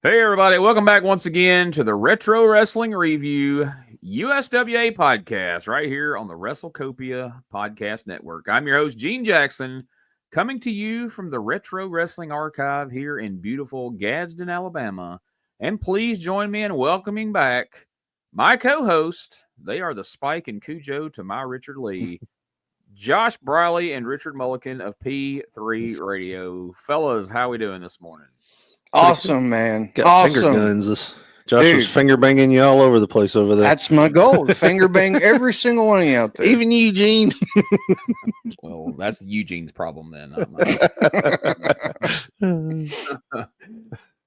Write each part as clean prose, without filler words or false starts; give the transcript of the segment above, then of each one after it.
Hey, everybody. Welcome back once again to the Retro Wrestling Review USWA podcast right here on the WrestleCopia Podcast Network. I'm your host, Gene Jackson, coming to you from the Retro Wrestling Archive here in beautiful Gadsden, Alabama. And please join me in welcoming back my co-host. They are the Spike and Cujo to my Richard Lee, Josh Briley and Richard Mulliken of P3 Radio. Fellas, how we doing this morning? Awesome, man. Got awesome. Finger guns. Josh was finger banging you all over the place over there. That's my goal. Finger bang every single one of you out there. Even Eugene. Well, that's Eugene's problem then.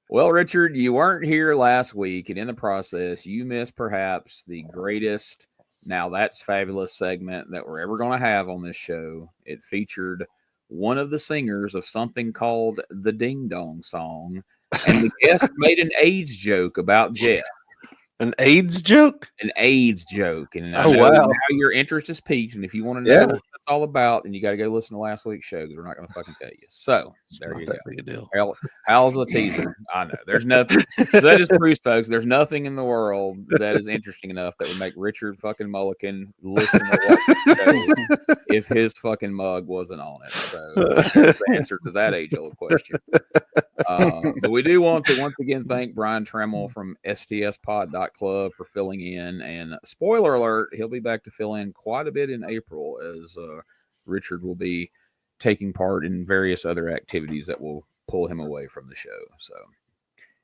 Well, Richard, you weren't here last week, and in the process, you missed perhaps the greatest Now That's Fabulous segment that we're ever going to have on this show. It featured one of the singers of something called the Ding Dong Song, and the guest made an AIDS joke about Jeff. An AIDS joke? An AIDS joke. And I know know wow. now your interest is piqued, and if you want to know what that's all about, then you got to go listen to last week's show because we're not going to fucking tell you. So there you go. Big a deal. How's the teaser? I know. There's nothing. That just proves, folks, there's nothing in the world that is interesting enough that would make Richard fucking Mulliken listen to what show if his fucking mug wasn't on it. So that's the answer to that age-old question. But we do want to once again thank Brian Tremmel from stspod.club for filling in. And spoiler alert, he'll be back to fill in quite a bit in April as Richard will be taking part in various other activities that will pull him away from the show. So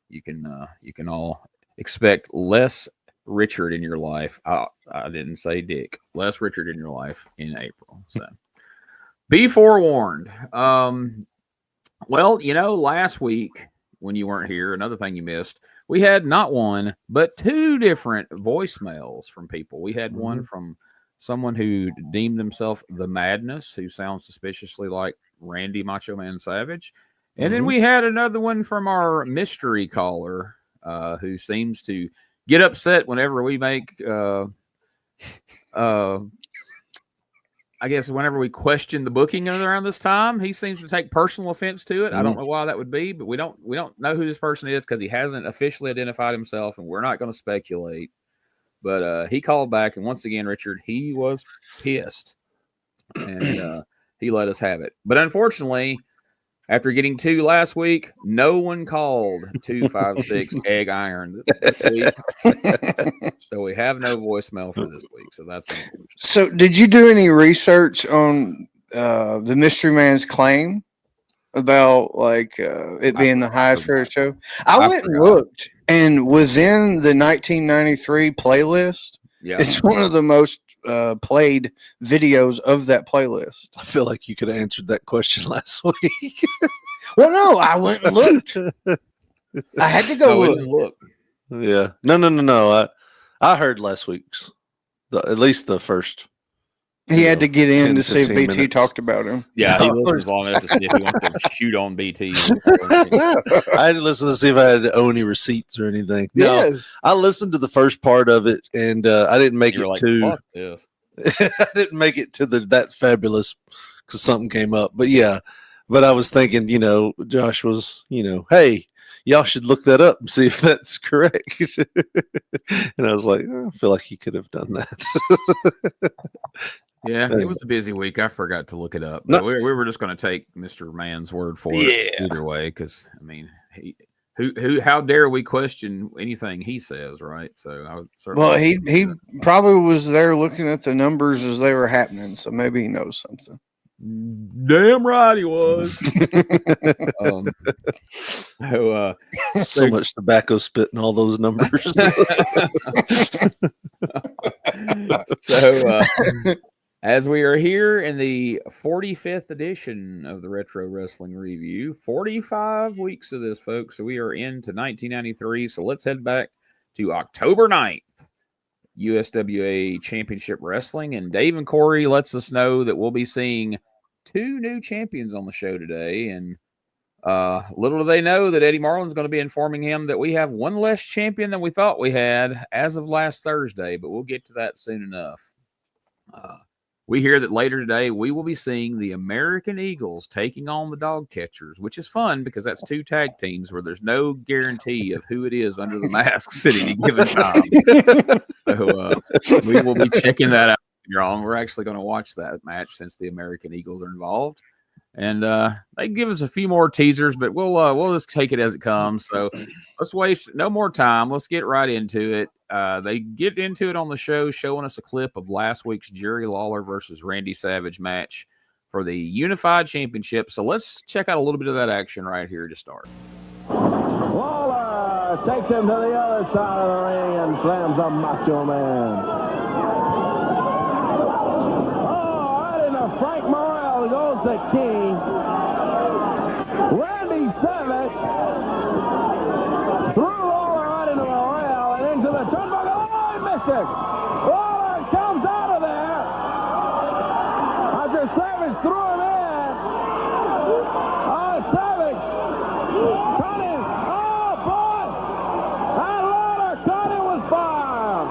you can all expect less Richard in your life. I didn't say Dick. Less Richard in your life in April. So be forewarned. Well, last week when you weren't here, another thing you missed, we had not one, but two different voicemails from people. We had one from someone who deemed himself the Madness, who sounds suspiciously like Randy Macho Man Savage. And then we had another one from our mystery caller, who seems to get upset whenever we make, I guess whenever we question the booking around this time. He seems to take personal offense to it. I don't know why that would be, but we don't know who this person is because he hasn't officially identified himself, and we're not going to speculate. But he called back, and once again, Richard, he was pissed, and he let us have it. But unfortunately, after getting two last week, no one called 256 Egg Iron this week. So we have no voicemail for this week. So that's unfortunate. So did you do any research on the Mystery Man's claim about it being the highest rated show? I went and looked, and within the 1993 playlist, it's one of the most played videos of that playlist. I feel like you could have answered that question last week. Well, no, I went and looked. I had to go look. Yeah. No. I heard last week's, at least the first. He had to get in to see if BT minutes. talked about him. Yeah, he listened long enough to see if he wanted to shoot on BT. I had to listen to see if I had to owe any receipts or anything. Yes. No, I listened to the first part of it, and I didn't make it to. Fuck this. I didn't make it to the That's Fabulous because something came up. But yeah, I was thinking, Josh was, hey, y'all should look that up and see if that's correct. And I was like, I feel like he could have done that. Yeah, it was a busy week. I forgot to look it up. But we were just going to take Mr. Man's word for it either way, because I mean, how dare we question anything he says, right? So I would certainly. Well, he probably was there looking at the numbers as they were happening, so maybe he knows something. Damn right he was. So much tobacco spit in all those numbers. So as we are here in the 45th edition of the Retro Wrestling Review, 45 weeks of this, folks. So we are into 1993. So let's head back to October 9th, USWA Championship Wrestling. And Dave and Corey lets us know that we'll be seeing two new champions on the show today. And little do they know that Eddie Marlin's going to be informing him that we have one less champion than we thought we had as of last Thursday. But we'll get to that soon enough. We hear that later today we will be seeing the American Eagles taking on the Dog Catchers, which is fun because that's 2 tag teams where there's no guarantee of who it is under the masks at any given time. So we will be checking that out. We're actually going to watch that match since the American Eagles are involved. And they give us a few more teasers, but we'll just take it as it comes. So let's waste no more time. Let's get right into it. They get into it on the show, showing us a clip of last week's Jerry Lawler versus Randy Savage match for the Unified Championship. So let's check out a little bit of that action right here to start. Lawler takes him to the other side of the ring and slams a Macho Man. Oh, right into Frank Morrell goes the King. Randy Savage threw Lawler right into a rail and into the turnbuckle. Oh, he missed it. Lawler comes out of there after Savage threw him in. Oh, Savage caught him. Oh, boy. And Lawler caught him with fire.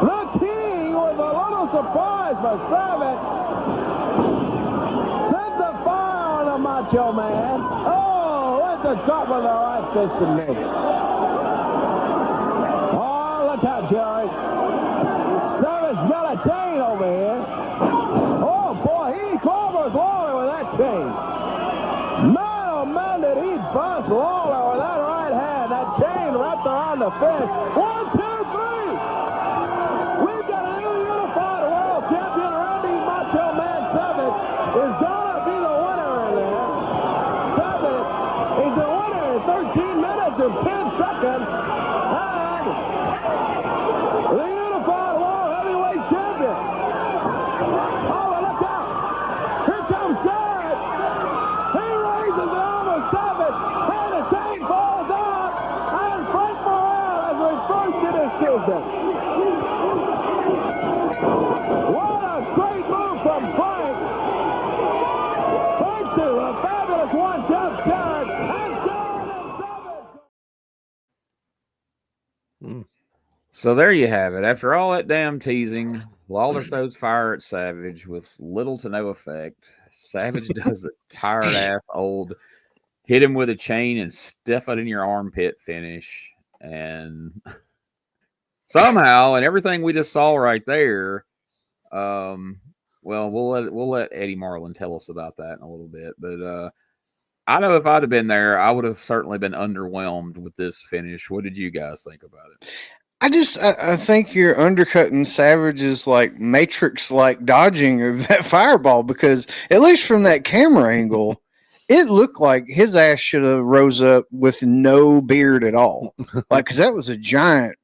The King was a little surprised, but Savage sent the fire on the Macho Man. Oh, at the top of the right fist and knee. Oh, look out, Jerry. Savage got a chain over here. Oh, boy, he covers Lawler with that chain. Man, oh, man, did he bust Lawler with that right hand. That chain wrapped around the fist. 1, 2, 3. We've got a new unified world champion. Randy Macho Man Savage is going to be the winner in there. Savage is the winner in 13 minutes and 10 seconds. And the unified world heavyweight champion. Oh, look out. Here comes Jarrett. He raises the arm of Savage. And the chain falls out. And Frank Morrell has reversed the decision. What a great move from Frank. Thanks to a fabulous one-jump Jarrett. And Jarrett and Savage. So there you have it. After all that damn teasing, Lawler throws fire at Savage with little to no effect. Savage does the tired ass old hit him with a chain and stuff it in your armpit finish. And somehow, and everything we just saw right there, well, we'll let Eddie Marlin tell us about that in a little bit. But I know if I'd have been there, I would have certainly been underwhelmed with this finish. What did you guys think about it? I think you're undercutting Savage's like Matrix like dodging of that fireball, because at least from that camera angle, it looked like his ass should have rose up with no beard at all. Like, because that was a giant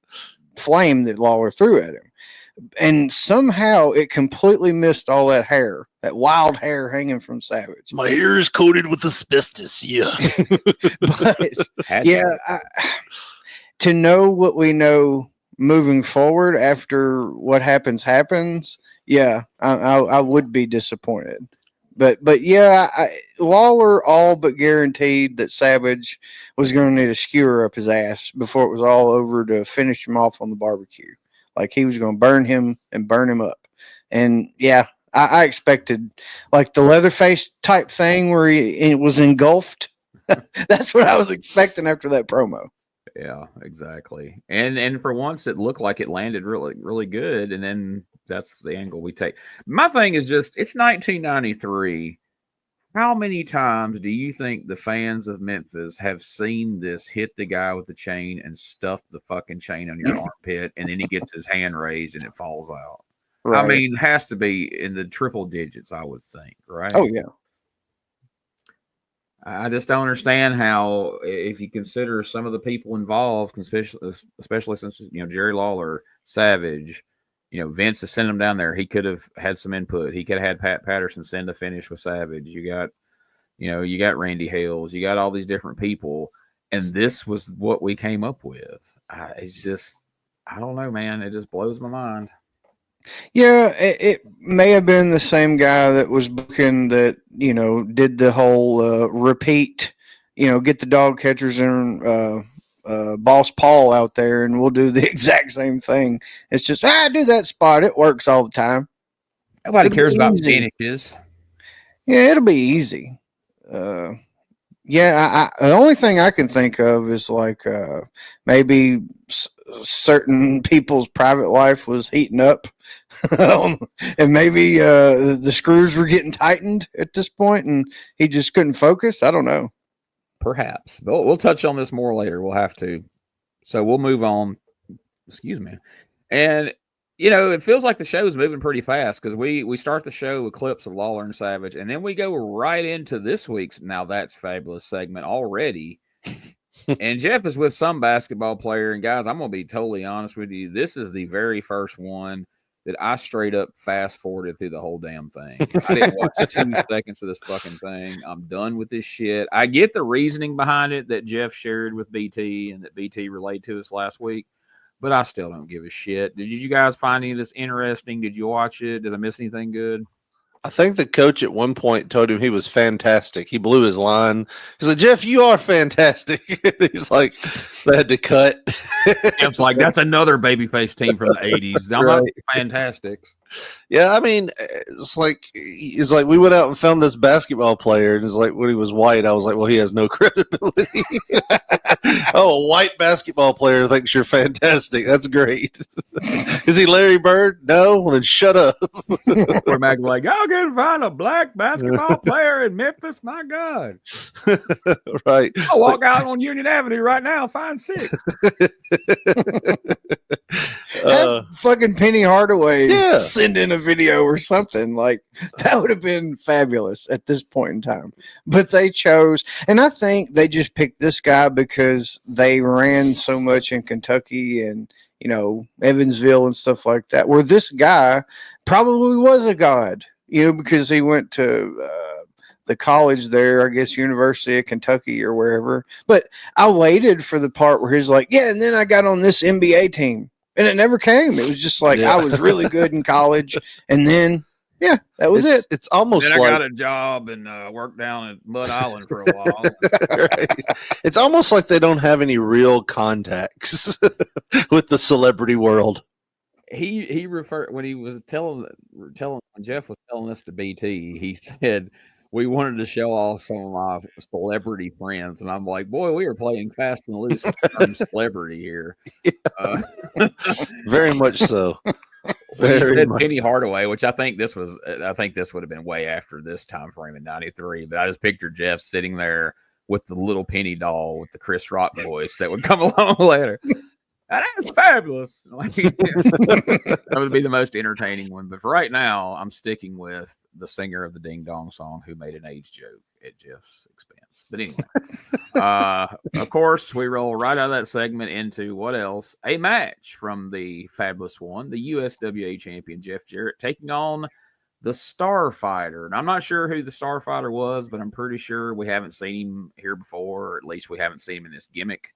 flame that Lawler threw at him. And somehow it completely missed all that hair, that wild hair hanging from Savage. My hair is coated with asbestos. Yeah. But yeah, to know what we know moving forward after what happens, yeah, I would be disappointed. But yeah, Lawler all but guaranteed that Savage was going to need to skewer up his ass before it was all over to finish him off on the barbecue. Like he was going to burn him and burn him up. And yeah, I expected like the Leatherface type thing where it was engulfed. That's what I was expecting after that promo. Yeah, exactly. And for once, it looked like it landed really, really good. And then that's the angle we take. My thing is just, it's 1993. How many times do you think the fans of Memphis have seen this hit the guy with the chain and stuff the fucking chain on your armpit, and then he gets his hand raised and it falls out? Right. I mean, it has to be in the triple digits, I would think, right? Oh, yeah. I just don't understand how, if you consider some of the people involved, especially since, Jerry Lawler, Savage, Vince has sent him down there. He could have had some input. He could have had Pat Patterson send a finish with Savage. You got Randy Hales. You got all these different people, and this was what we came up with. It's just, I don't know, man. It just blows my mind. Yeah, it may have been the same guy that was booking that, did the whole repeat, get the dog catchers and Boss Paul out there and we'll do the exact same thing. It's just, do that spot. It works all the time. Nobody It'll cares be about easy. finishes. Yeah, it'll be easy. Yeah, the only thing I can think of is like maybe certain people's private life was heating up, and maybe the screws were getting tightened at this point, and he just couldn't focus. I don't know. Perhaps. But we'll touch on this more later. We'll have to. So we'll move on. Excuse me. And it feels like the show is moving pretty fast because we start the show with clips of Lawler and Savage, and then we go right into this week's Now That's Fabulous segment already. And Jeff is with some basketball player. And guys, I'm going to be totally honest with you. This is the very first one that I straight up fast forwarded through the whole damn thing. I didn't watch 2 seconds of this fucking thing. I'm done with this shit. I get the reasoning behind it that Jeff shared with BT and that BT relayed to us last week, but I still don't give a shit. Did you guys find any of this interesting? Did you watch it? Did I miss anything good? I think the coach at one point told him he was fantastic. He blew his line. He's like, Jeff, you are fantastic. He's like, they had to cut. It's like, that's another babyface team from the 80s. I'm not fantastics. Yeah, I mean, it's like we went out and found this basketball player, and it's like when he was white, I was like, well, he has no credibility. Oh, a white basketball player thinks you're fantastic. That's great. Is he Larry Bird? No? Well, then shut up. Where Mac's like, I'll go find a black basketball player in Memphis. My God. Right. I'll walk out on Union Avenue right now, find 6. Have fucking Penny Hardaway Yeah. send in a video or something. Like, that would have been fabulous at this point in time. But they chose, and I think they just picked this guy because they ran so much in Kentucky and Evansville and stuff like that, where this guy probably was a god, because he went to the college there, I guess University of Kentucky or wherever. But I waited for the part where he's like, yeah, and then I got on this NBA team. And it never came. It was just like, I was really good in college. And then, that was it. It's almost then like I got a job and worked down at Mud Island for a while. Right. It's almost like they don't have any real contacts with the celebrity world. He referred when he was telling when Jeff was telling us to BT, he said we wanted to show off some of my celebrity friends, and I'm like, boy, we are playing fast and loose with the term celebrity here. Very much so. When you said Penny Hardaway, which I think this would have been way after this time frame in '93, but I just pictured Jeff sitting there with the little Penny doll with the Chris Rock voice that would come along later. That's fabulous. That would be the most entertaining one. But for right now, I'm sticking with the singer of the Ding Dong song who made an age joke at Jeff's expense. But anyway, of course, we roll right out of that segment into what else? A match from the fabulous one, the USWA champion Jeff Jarrett taking on the Starfighter. And I'm not sure who the Starfighter was, but I'm pretty sure we haven't seen him here before, or at least we haven't seen him in this gimmick.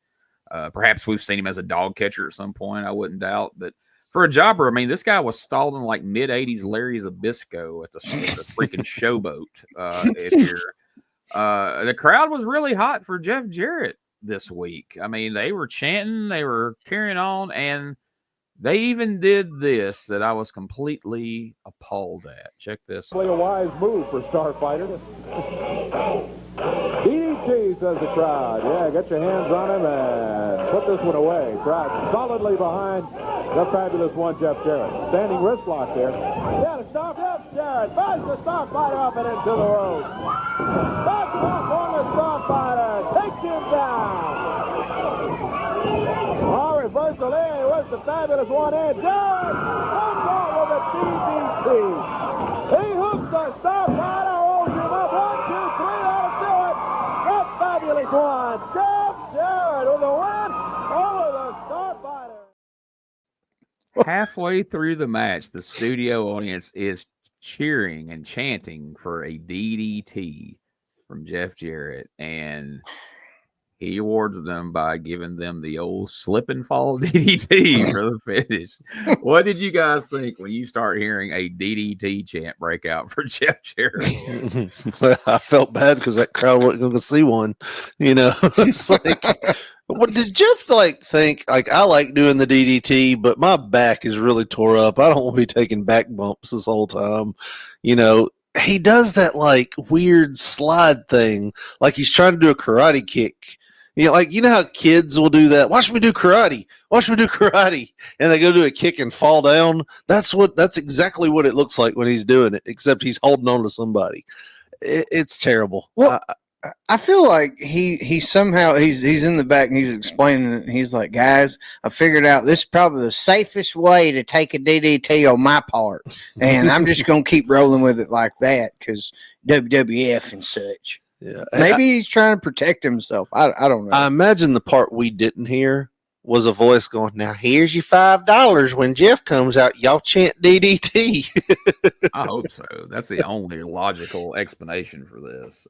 Perhaps we've seen him as a dog catcher at some point. I wouldn't doubt. But for a jobber, I mean, this guy was stalled in like mid-'80s Larry Zbyszko at the freaking showboat here. The crowd was really hot for Jeff Jarrett this week. I mean, they were chanting, they were carrying on, and they even did this that I was completely appalled at. Check this. Probably a wise move for Starfighter. DDT, says the crowd. Yeah, get your hands on him and put this one away. Crowd solidly behind the fabulous one, Jeff Jarrett. Standing wrist lock there. Yeah, to stop Jeff Jarrett. Buzz the Starfighter up and into the road. Buzz off on the Starfighter. Takes him down. Oh, reversal in. Where's the fabulous one in? Jarrett comes on with a DDT. He hooks the Starfighter, holds him up. 1, 2, 3, that'll do it. The fabulous one, Jeff Jarrett, with a win over the Starfighter. Halfway through the match, the studio audience is cheering and chanting for a DDT from Jeff Jarrett, and he awards them by giving them the old slip and fall DDT for the finish. What did you guys think when you start hearing a DDT chant break out for Jeff Jarrett? Well, I felt bad because that crowd wasn't going to see one. It's like, What did Jeff think? I like doing the DDT, but my back is really tore up. I don't want to be taking back bumps this whole time. He does that weird slide thing, like he's trying to do a karate kick. How kids will do that. Watch me do karate. And they go do a kick and fall down. That's exactly what it looks like when he's doing it, except he's holding on to somebody. It's terrible. Well, I feel like he's somehow he's in the back and he's explaining it. And he's like, guys, I figured out this is probably the safest way to take a DDT on my part, and I'm just gonna keep rolling with it like that because WWF and such. Yeah, maybe he's trying to protect himself. I don't know. I imagine the part we didn't hear was a voice going, "Now here's your $5 when Jeff comes out. Y'all chant DDT." I hope so. That's the only logical explanation for this.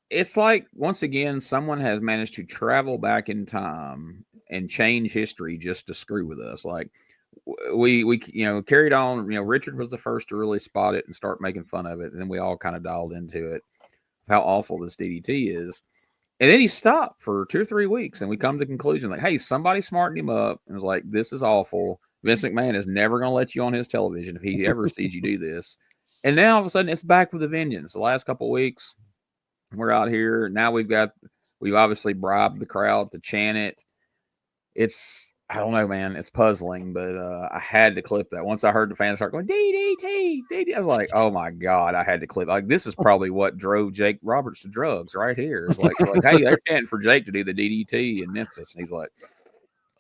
It's like, once again, someone has managed to travel back in time and change history just to screw with us. Like, we carried on. Richard was the first to really spot it and start making fun of it, and then we all kind of dialed into it, how awful this DDT is. And then he stopped for 2 or 3 weeks, and we come to the conclusion, like, hey, somebody smartened him up and was like, this is awful. Vince McMahon is never going to let you on his television if he ever sees you do this. And now all of a sudden it's back with a vengeance. The last couple of weeks, we're out here. Now we've obviously bribed the crowd to chant it. I don't know, man. It's puzzling, but I had to clip that. Once I heard the fans start going, DDT, DDT, I was like, oh my God, I had to clip. Like, this is probably what drove Jake Roberts to drugs right here. It's like, hey, they're chanting for Jake to do the DDT in Memphis. And he's like,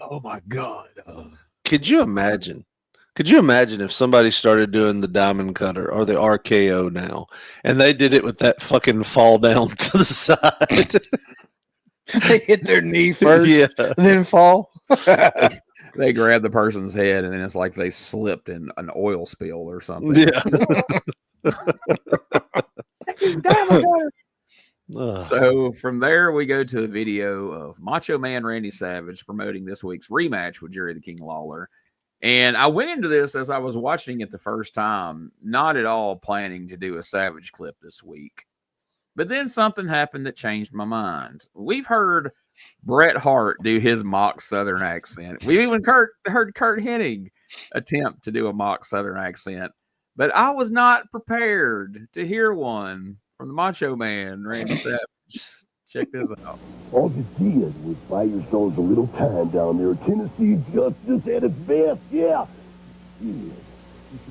oh my God. Could you imagine if somebody started doing the diamond cutter or the RKO now, and they did it with that fucking fall down to the side? They hit their knee first, then fall. They grab the person's head, and then it's like they slipped in an oil spill or something. Yeah. So from there, we go to a video of Macho Man Randy Savage promoting this week's rematch with Jerry the King Lawler. And I went into this as I was watching it the first time, not at all planning to do a Savage clip this week. But then something happened that changed my mind. We've heard Bret Hart do his mock Southern accent. We even heard Kurt Hennig attempt to do a mock Southern accent. But I was not prepared to hear one from the Macho Man, Randy Savage. Check this out. All you did was buy yourselves a little time down there. Tennessee justice at its best, yeah. You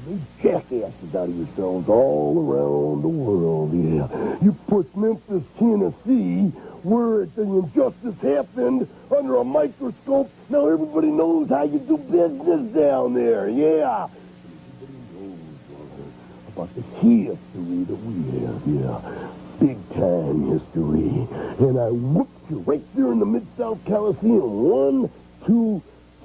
made jackasses out of yourselves all around the world, yeah. You put Memphis, Tennessee, where the injustice happened, under a microscope. Now everybody knows how you do business down there, yeah. Everybody knows about the history that we have, yeah. Big-time history. And I whooped you right there in the Mid-South Coliseum. 1, 2,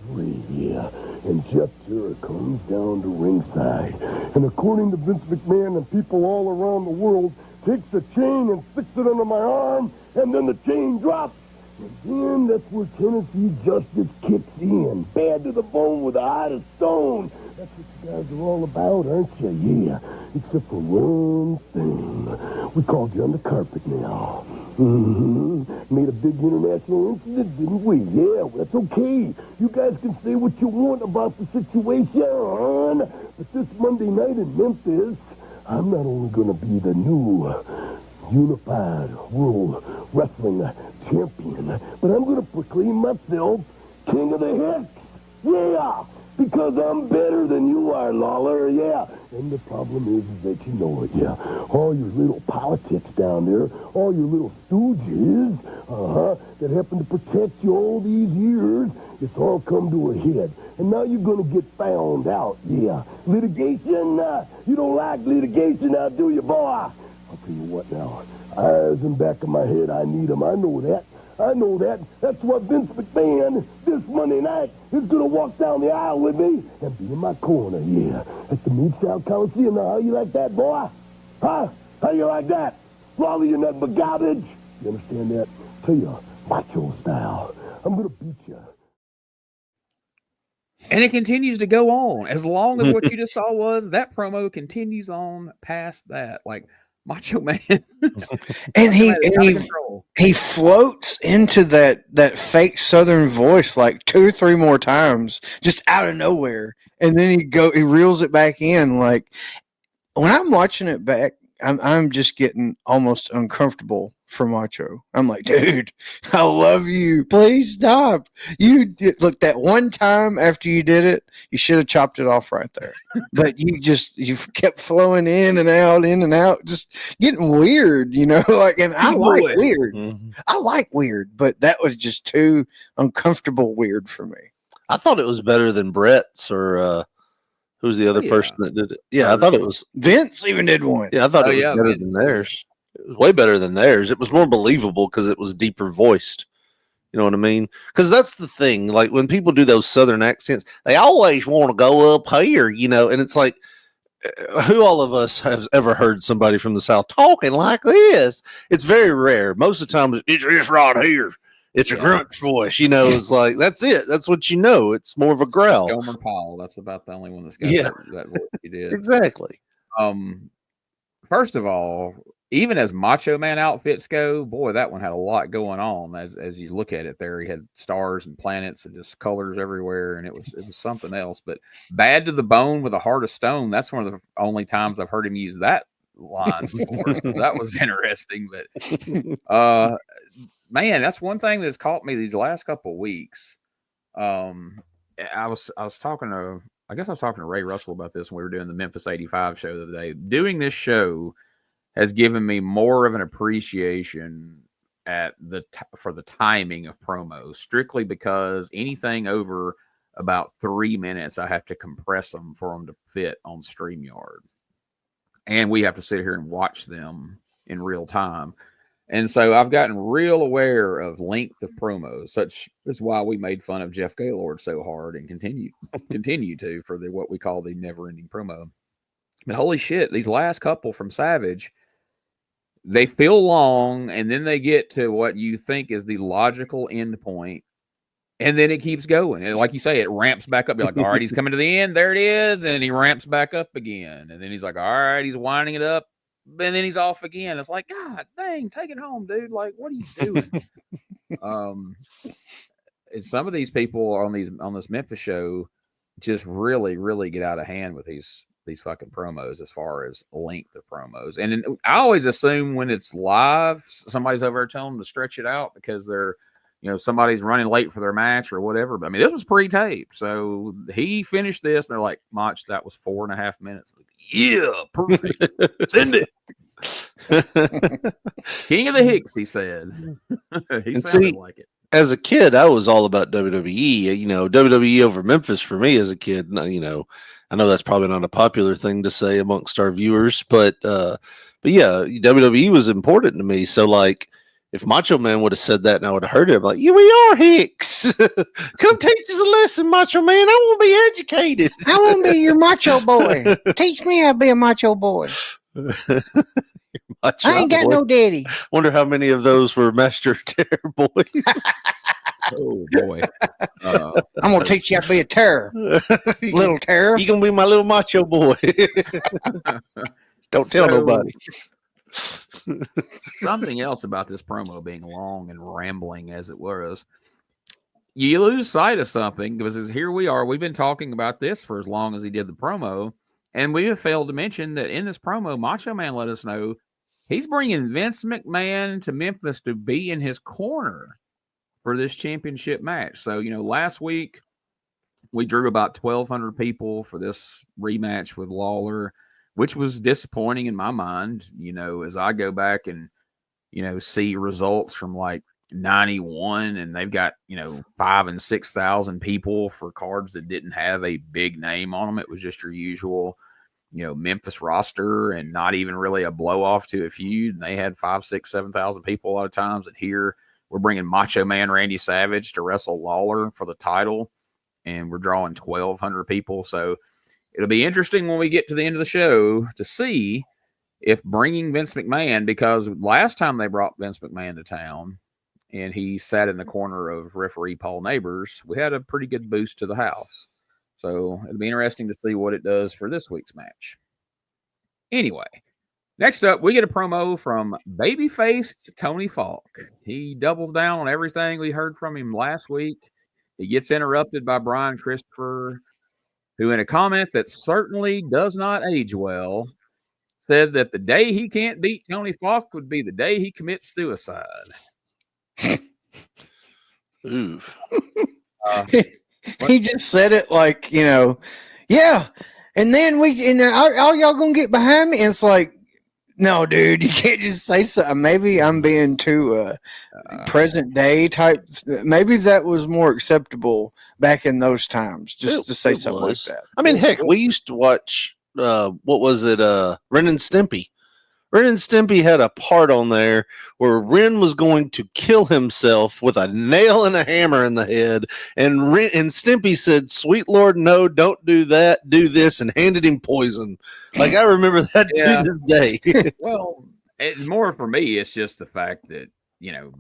3, yeah. And Jeff Jarrett comes down to ringside. And according to Vince McMahon and people all around the world, takes a chain and sticks it under my arm, and then the chain drops. And then that's where Tennessee justice kicks in. Bad to the bone with a heart of stone. That's what you guys are all about, aren't you? Yeah. Except for one thing. We called you on the carpet now. Mm-hmm. Made a big international incident, didn't we? Yeah, well, that's okay. You guys can say what you want about the situation. But this Monday night in Memphis, I'm not only going to be the new unified world wrestling champion, but I'm going to proclaim myself king of the hicks. Yeah, because I'm better than you are, Lawler, yeah. And the problem is that you know it, yeah. All your little politics down there, all your little stooges, that happen to protect you all these years, it's all come to a head. And now you're going to get found out, yeah. Litigation, you don't like litigation now, do you, boy? I'll tell you what now, eyes in back of my head, I need them, I know that. That's what Vince McMahon, this Monday night, is going to walk down the aisle with me and be in my corner, yeah. At the Mid-South Coliseum. Now, how you like that, boy? Huh? How you like that? Lawler, you're nothing but garbage. You understand that? Tell you, macho style. I'm going to beat you. And it continues to go on. As long as what you just saw was, that promo continues on past that. Like, Macho Man. And control. he floats into that fake Southern voice like 2 or 3 more times, just out of nowhere, and then he reels it back in. Like when I'm watching it back, I'm just getting almost uncomfortable for Macho. I'm like, dude, I love you. Please stop. Look, that one time after you did it, you should have chopped it off right there. But you kept flowing in and out, just getting weird, like, and I like weird. Mm-hmm. I like weird, but that was just too uncomfortable weird for me. I thought it was better than Brett's or who's the other person that did it? Yeah, I thought it was Vince even did one. Yeah, I thought it was better than theirs. It was way better than theirs. It was more believable because it was deeper voiced. You know what I mean? Because that's the thing. Like when people do those Southern accents, they always want to go up here, and it's like, who all of us have ever heard somebody from the South talking like this? It's very rare. Most of the time, it's this right here. It's a grunt voice, it's like, that's it. That's what it's more of a growl. Gomer Powell, that's about the only one that's got that voice he did. Exactly. First of all, even as Macho Man outfits go, boy, that one had a lot going on. As you look at it there, he had stars and planets and just colors everywhere, and it was something else. But bad to the bone with a heart of stone, that's one of the only times I've heard him use that line before. So that was interesting. But man, that's one thing that's caught me these last couple of weeks. I was talking to Ray Russell about this when we were doing the Memphis 85 show the other day. Doing this show has given me more of an appreciation for the timing of promos, strictly because anything over about 3 minutes, I have to compress them for them to fit on StreamYard. And we have to sit here and watch them in real time. And so I've gotten real aware of length of promos. Such is why we made fun of Jeff Gaylord so hard and continue to for what we call the never-ending promo. But holy shit, these last couple from Savage, they feel long, and then they get to what you think is the logical end point, and then it keeps going. And like you say, it ramps back up. You're like, all right, he's coming to the end. There it is. And he ramps back up again. And then he's like, all right, he's winding it up. And then he's off again. It's like, God dang, take it home, dude. Like, what are you doing? And some of these people on this Memphis show just really, really get out of hand with these fucking promos as far as length of promos. And I always assume when it's live, somebody's over there telling them to stretch it out because they're, somebody's running late for their match or whatever. But I mean, this was pre-taped. So he finished this. And they're like, Mach, that was 4.5 minutes. Like, yeah, perfect. Send it. King of the Hicks, he said. He sounded like it. As a kid, I was all about WWE. WWE over Memphis for me as a kid. I know that's probably not a popular thing to say amongst our viewers, but yeah, WWE was important to me. So like, if Macho Man would have said that and I would have heard it, I'm like, yeah, we are Hicks. Come teach us a lesson, Macho Man. I want to be educated. I want to be your macho boy. Teach me how to be a macho boy. I ain't got no daddy. Wonder how many of those were Master Terror boys. Oh boy. I'm gonna teach you how to be a terror. Little terror. You gonna be my little macho boy. Don't tell nobody. Something else about this promo being long and rambling as it was, you lose sight of something because here we are. We've been talking about this for as long as he did the promo, and we have failed to mention that in this promo, Macho Man let us know he's bringing Vince McMahon to Memphis to be in his corner for this championship match. So, last week we drew about 1,200 people for this rematch with Lawler, which was disappointing in my mind, as I go back and, see results from like 91 and they've got, 5,000 and 6,000 people for cards that didn't have a big name on them. It was just your usual, Memphis roster and not even really a blow off to a feud. And they had 5,000, 6,000, 7,000 people a lot of times. And here we're bringing Macho Man Randy Savage to wrestle Lawler for the title. And we're drawing 1,200 people. So it'll be interesting when we get to the end of the show to see if bringing Vince McMahon, because last time they brought Vince McMahon to town and he sat in the corner of referee Paul Neighbors, we had a pretty good boost to the house. So it'll be interesting to see what it does for this week's match. Anyway, Next up, we get a promo from babyface Tony Falk. He doubles down on everything we heard from him last week. He gets interrupted by Brian Christopher, who, in a comment that certainly does not age well, said that the day he can't beat Tony Falk would be the day he commits suicide. Oof. He just said it like, yeah. And then all y'all gonna get behind me. And it's like, no, dude, you can't just say so. Maybe I'm being too present day type. Maybe that was more acceptable back in those times, just to say something like that. I mean, heck, we used to watch, what was it? Ren and Stimpy. Ren and Stimpy had a part on there where Ren was going to kill himself with a nail and a hammer in the head. And Stimpy said, "Sweet Lord, no, don't do that. Do this," and handed him poison. Like, I remember that to this day. Well, it's more for me, it's just the fact that,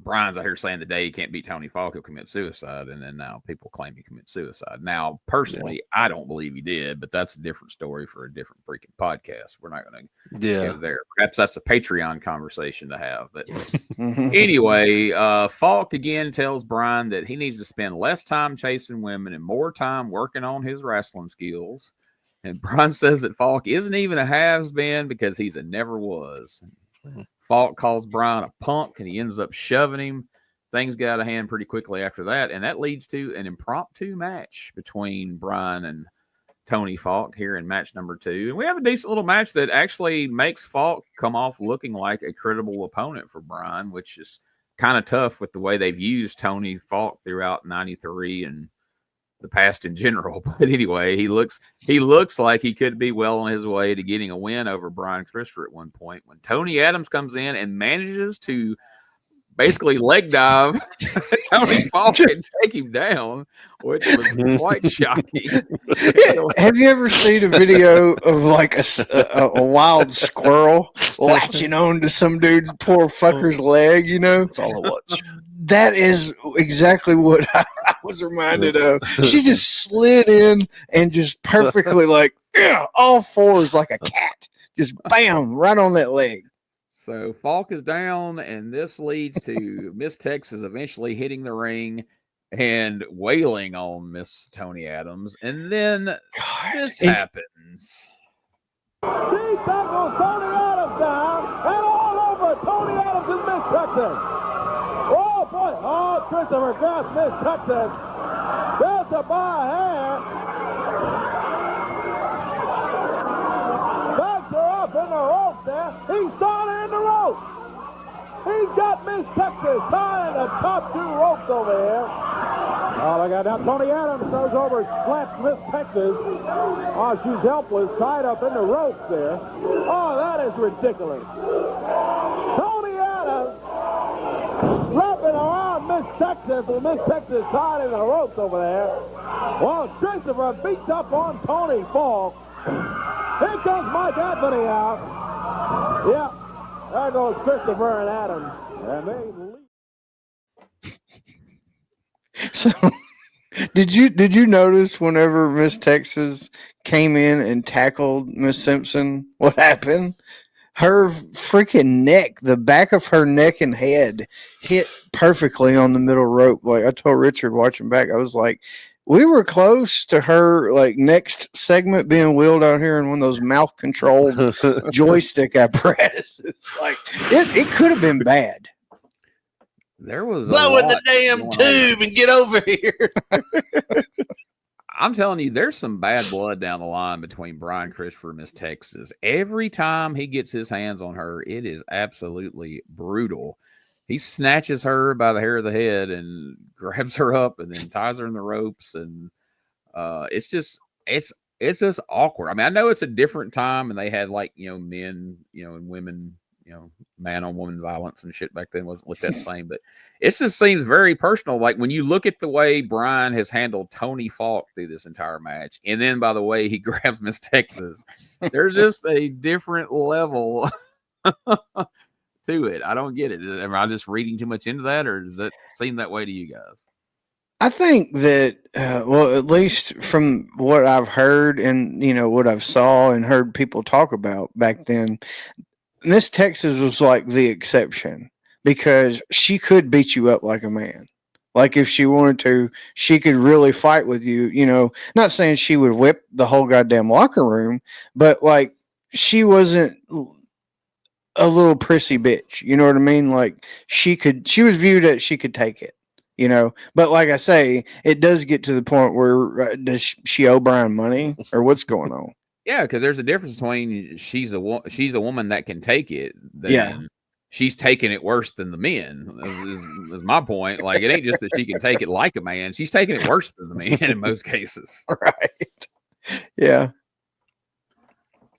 Brian's out here saying the day he can't beat Tony Falk, he'll commit suicide. And then now people claim he commits suicide. Now, personally, I don't believe he did, but that's a different story for a different freaking podcast. We're not going to go there. Perhaps that's a Patreon conversation to have. But anyway, Falk again tells Brian that he needs to spend less time chasing women and more time working on his wrestling skills. And Brian says that Falk isn't even a has-been because he's a never was. Falk calls Brian a punk, and he ends up shoving him. Things get out of hand pretty quickly after that, and that leads to an impromptu match between Brian and Tony Falk here in match number 2. And we have a decent little match that actually makes Falk come off looking like a credible opponent for Brian, which is kind of tough with the way they've used Tony Falk throughout 93 and the past in general. But anyway, he looks like he could be well on his way to getting a win over Brian Christopher at one point when Tony Adams comes in and manages to basically leg dive Tony Falk and take him down, which was quite shocking. Have you ever seen a video of like a wild squirrel latching on to some dude's poor fucker's leg? That's all I watch. That is exactly what I was reminded of. She just slid in and just perfectly all fours like a cat. Just bam, right on that leg. So Falk is down, and this leads to Miss Texas eventually hitting the ring and wailing on Miss Tony Adams. And then this happens. She tackles Tony Adams down, and all over Tony Adams and Miss Texas. Oh, boy. Oh, Christopher grabs Miss Texas. There's a by hand. Backs her up in the rope there. He's got her in the rope. He's got Miss Texas tied in the top 2 ropes over here. Oh, look at that. Tony Adams goes over, slaps Miss Texas. Oh, she's helpless, tied up in the ropes there. Oh, that is ridiculous. Tony Adams slapping around Miss Texas, and Miss Texas tied in the ropes over there. Well, Christopher beats up on Tony Falk. Here comes Mike Anthony out. Yeah, there goes Christopher and Adams. And they leave. So, did you notice whenever Miss Texas came in and tackled Miss Simpson, what happened? Her freaking neck, the back of her neck and head hit perfectly on the middle rope. Like I told Richard watching back, I was like, we were close to her next segment being wheeled out here in one of those mouth controlled joystick apparatuses. Like it could have been bad. There was blow in the damn tube and get over here. I'm telling you, there's some bad blood down the line between Brian Christopher and Miss Texas. Every time he gets his hands on her, it is absolutely brutal. He snatches her by the hair of the head and grabs her up and then ties her in the ropes. And it's just awkward. I mean, I know it's a different time and they had men, and women, man on woman violence and shit back then wasn't looked at the same, but it just seems very personal. Like when you look at the way Brian has handled Tony Falk through this entire match, and then by the way he grabs Miss Texas, there's just a different level to it. I don't get it. Am I just reading too much into that, or does it seem that way to you guys? I think that, at least from what I've heard and, what I've saw and heard people talk about back then, Miss Texas was like the exception because she could beat you up like a man. Like if she wanted to, she could really fight with you. You know, not saying she would whip the whole goddamn locker room, but like she wasn't a little prissy bitch. You know what I mean? Like she was viewed as she could take it. You know, but like I say, it does get to the point where does she owe Brian money or what's going on? Yeah, because there's a difference between she's a woman that can take it. Then she's taking it worse than the men. Is my point. Like it ain't just that she can take it like a man; she's taking it worse than the man in most cases. Right? Yeah.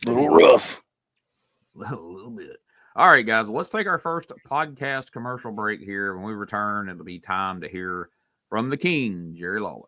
A little rough. A little bit. All right, guys. Well, let's take our first podcast commercial break here. When we return, it'll be time to hear from the King, Jerry Lawler.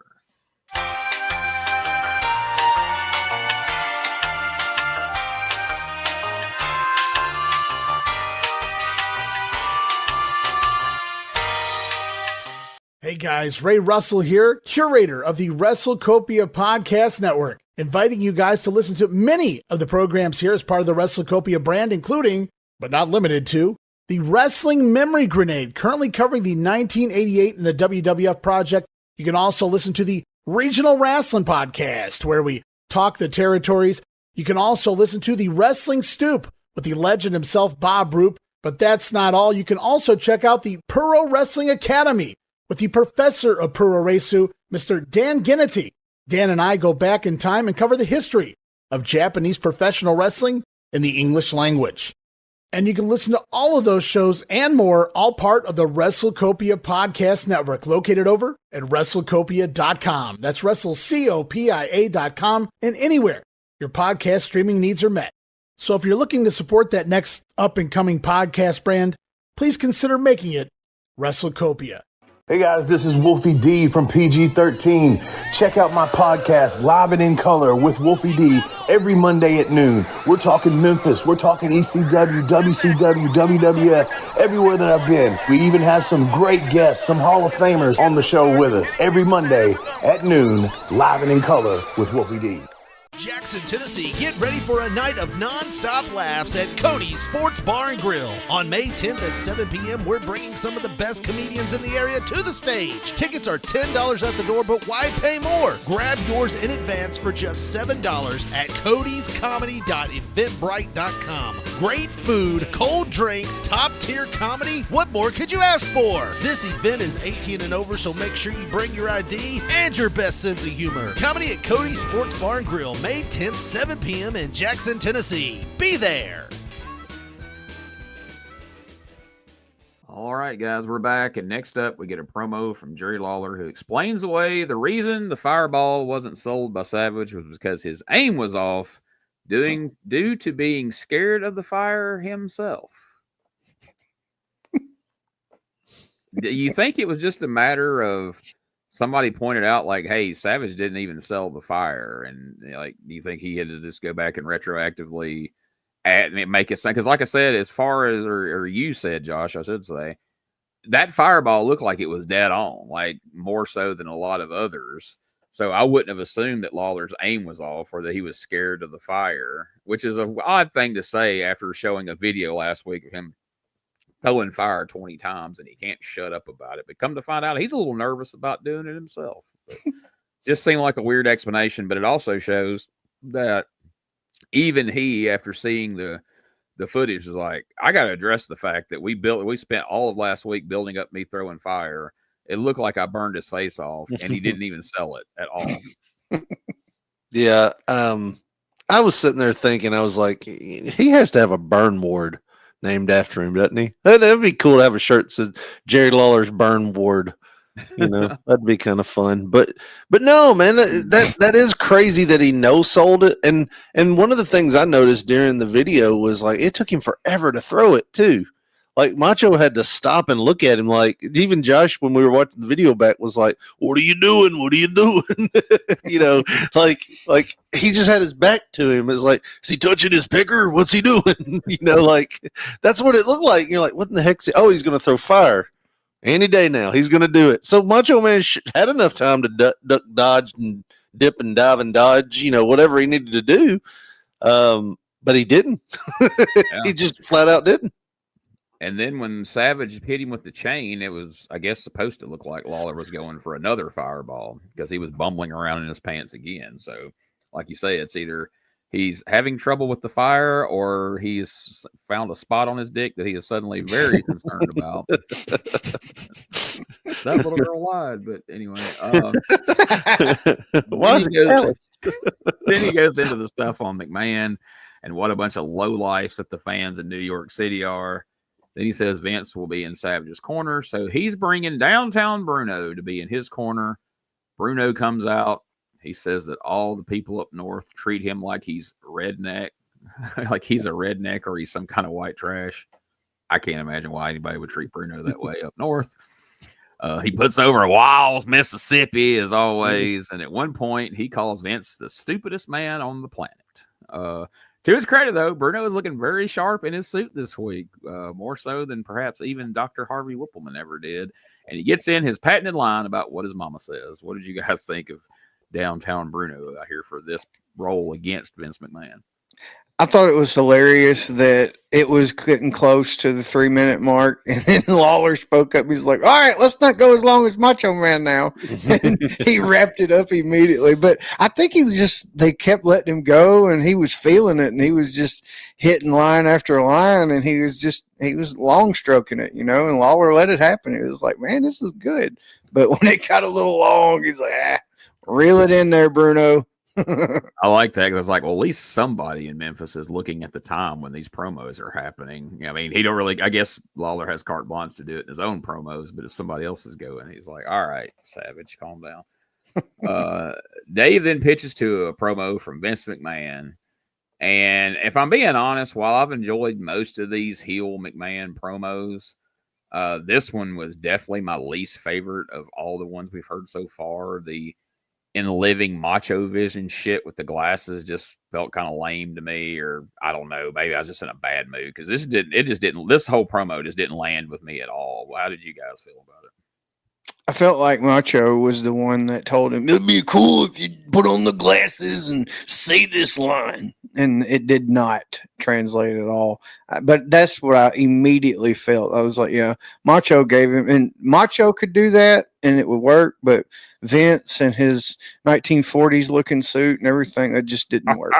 Hey guys, Ray Russell here, curator of the WrestleCopia Podcast Network, inviting you guys to listen to many of the programs here as part of the WrestleCopia brand, including, but not limited to, the Wrestling Memory Grenade, currently covering the 1988 and the WWF project. You can also listen to the Regional Wrestling Podcast, where we talk the territories. You can also listen to the Wrestling Stoop with the legend himself, Bob Roop. But that's not all. You can also check out the Pro Wrestling Academy with the professor of Puroresu, Mr. Dan Ginnity. Dan and I go back in time and cover the history of Japanese professional wrestling in the English language. And you can listen to all of those shows and more, all part of the WrestleCopia Podcast Network, located over at WrestleCopia.com. That's WrestleCopia.com, and anywhere your podcast streaming needs are met. So if you're looking to support that next up-and-coming podcast brand, please consider making it WrestleCopia. Hey guys, this is Wolfie D from PG-13. Check out my podcast, Live and in Color with Wolfie D, every Monday at noon. We're talking Memphis, we're talking ECW, WCW, WWF, everywhere that I've been. We even have some great guests, some Hall of Famers on the show with us. Every Monday at noon, Live and in Color with Wolfie D. Jackson, Tennessee, get ready for a night of non-stop laughs at Cody's Sports Bar and Grill. On May 10th at 7 p.m., we're bringing some of the best comedians in the area to the stage. Tickets are $10 at the door, but why pay more? Grab yours in advance for just $7 at codyscomedy.eventbrite.com. Great food, cold drinks, top-tier comedy. What more could you ask for? This event is 18 and over, so make sure you bring your ID and your best sense of humor. Comedy at Cody's Sports Bar and Grill, May 10th, 7 p.m. in Jackson, Tennessee. Be there. All right, guys, we're back. And next up, we get a promo from Jerry Lawler, who explains away the reason the fireball wasn't sold by Savage was because his aim was off due to being scared of the fire himself. Do you think it was just a matter of somebody pointed out, like, hey, Savage didn't even sell the fire? And, like, do you think he had to just go back and retroactively make it sound? Because, like I said, as far as, or you said, Josh, I should say, that fireball looked like it was dead on, like more so than a lot of others. So I wouldn't have assumed that Lawler's aim was off or that he was scared of the fire, which is an odd thing to say after showing a video last week of him throwing fire 20 times and he can't shut up about it. But come to find out, he's a little nervous about doing it himself. Just seemed like a weird explanation, but it also shows that even he, after seeing the footage, is like, I got to address the fact that we spent all of last week building up me throwing fire. It looked like I burned his face off, and he didn't even sell it at all. Yeah. I was sitting there thinking, I was like, he has to have a burn ward named after him, doesn't he? That'd be cool to have a shirt that says Jerry Lawler's burn ward. You know, that'd be kind of fun. But no, man, that is crazy that he no-sold it. And one of the things I noticed during the video was, like, it took him forever to throw it too. Like, Macho had to stop and look at him. Like, even Josh, when we were watching the video back, was like, "What are you doing? What are you doing?" You know, like he just had his back to him. It's like, is he touching his picker? What's he doing? You know, like, that's what it looked like. You're like, what in the heck's he? Oh, he's going to throw fire any day now. He's going to do it. So Macho Man had enough time to duck, dodge, and dip and dive and dodge, you know, whatever he needed to do. But he didn't. He just flat out didn't. And then when Savage hit him with the chain, it was, I guess, supposed to look like Lawler was going for another fireball because he was bumbling around in his pants again. So, like you say, it's either he's having trouble with the fire or he's found a spot on his dick that he is suddenly very concerned about. That little girl lied, but anyway. Then he goes into the stuff on McMahon and what a bunch of lowlifes that the fans in New York City are. Then he says Vince will be in Savage's corner. So he's bringing downtown Bruno to be in his corner. Bruno comes out. He says that all the people up north treat him like he's redneck, like he's a redneck or he's some kind of white trash. I can't imagine why anybody would treat Bruno that way up north. He puts over Wiles, Mississippi, as always. And at one point, he calls Vince the stupidest man on the planet. To his credit, though, Bruno is looking very sharp in his suit this week, more so than perhaps even Dr. Harvey Whippleman ever did. And he gets in his patented line about what his mama says. What did you guys think of downtown Bruno out here for this role against Vince McMahon? I thought it was hilarious that it was getting close to the 3-minute mark, and then Lawler spoke up. He's like, all right, let's not go as long as Macho Man now. And he wrapped it up immediately. But I think they kept letting him go, and he was feeling it, and he was just hitting line after line, and he was long stroking it, and Lawler let it happen. It was like, man, this is good. But when it got a little long, he's like, reel it in there, Bruno. I like that because, like, well, at least somebody in Memphis is looking at the time when these promos are happening. I mean, he don't really. I guess Lawler has carte blanche to do it in his own promos, but if somebody else is going, he's like, "All right, Savage, calm down." Dave then pitches to a promo from Vince McMahon, and if I'm being honest, while I've enjoyed most of these heel McMahon promos, this one was definitely my least favorite of all the ones we've heard so far. The in living macho vision shit with the glasses just felt kind of lame to me, or I don't know, maybe I was just in a bad mood because this whole promo just didn't land with me at all. How did you guys feel about it? I felt like Macho was the one that told him it'd be cool if you put on the glasses and say this line, and it did not translate at all. But that's what I immediately felt. I was like, yeah, Macho gave him, and Macho could do that and it would work, but Vince and his 1940s looking suit and everything, it just didn't work.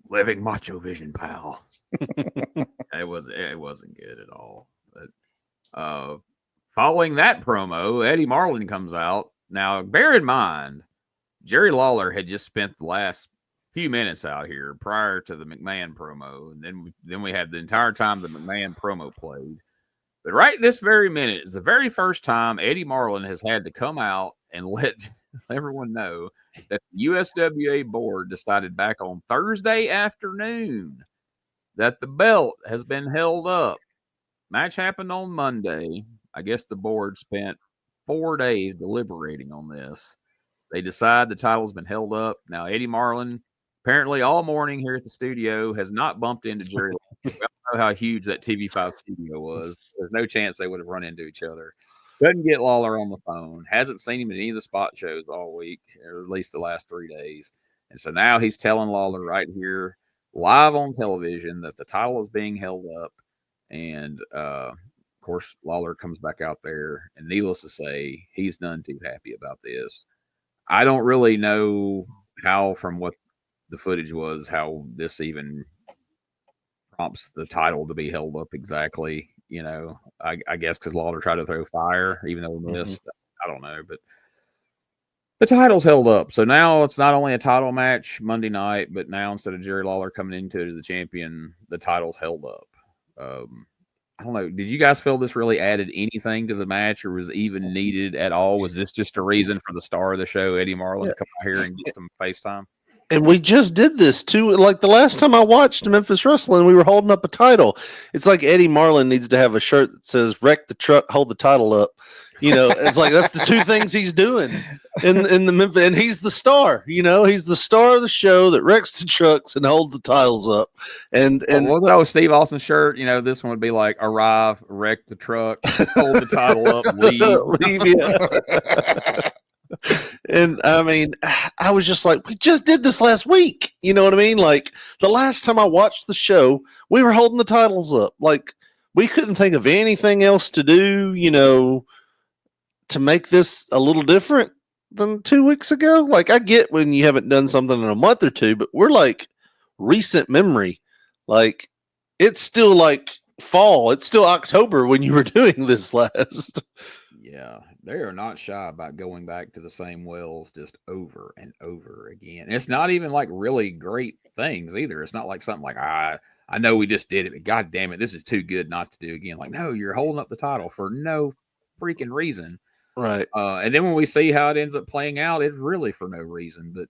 Living macho vision, pal. It wasn't good at all. But following that promo, Eddie Marlin comes out. Now, bear in mind, Jerry Lawler had just spent the last few minutes out here prior to the McMahon promo, and then we had the entire time the McMahon promo played. But right this very minute is the very first time Eddie Marlin has had to come out and let everyone know that the USWA board decided back on Thursday afternoon that the belt has been held up. Match happened on Monday. I guess the board spent 4 days deliberating on this. They decide the title's been held up. Now, Eddie Marlin, apparently all morning here at the studio, has not bumped into Jerry. We all know how huge that TV5 studio was. There's no chance they would have run into each other. Couldn't get Lawler on the phone. Hasn't seen him in any of the spot shows all week, or at least the last 3 days. And so now he's telling Lawler right here, live on television, that the title is being held up. And, of course, Lawler comes back out there, and needless to say, he's none too happy about this. I don't really know how, from what the footage was, how this even prompts the title to be held up exactly. I guess because Lawler tried to throw fire, even though he missed. I don't know, but the title's held up. So now it's not only a title match Monday night, but now instead of Jerry Lawler coming into it as the champion, the title's held up. I don't know. Did you guys feel this really added anything to the match, or was even needed at all? Was this just a reason for the star of the show, Eddie Marlin, to come out here and get some FaceTime? And we just did this too. Like the last time I watched Memphis Wrestling, we were holding up a title. It's like Eddie Marlin needs to have a shirt that says "Wreck the truck, hold the title up." It's like that's the two things he's doing in the Memphis, and he's the star. He's the star of the show that wrecks the trucks and holds the titles up. And what was it? Steve Austin's shirt. This one would be like arrive, wreck the truck, hold the title up, leave. Yeah. And I mean, I was just like, we just did this last week. You know what I mean? Like the last time I watched the show, we were holding the titles up. Like we couldn't think of anything else to do, you know, to make this a little different than 2 weeks ago. Like I get when you haven't done something in a month or two, but we're like recent memory. Like it's still like fall. It's still October when you were doing this last. Yeah, they are not shy about going back to the same wells just over and over again. And it's not even like really great things either. It's not like something like, I know we just did it, but God damn it, this is too good not to do again. Like, no, you're holding up the title for no freaking reason. Right. And then when we see how it ends up playing out, it's really for no reason. But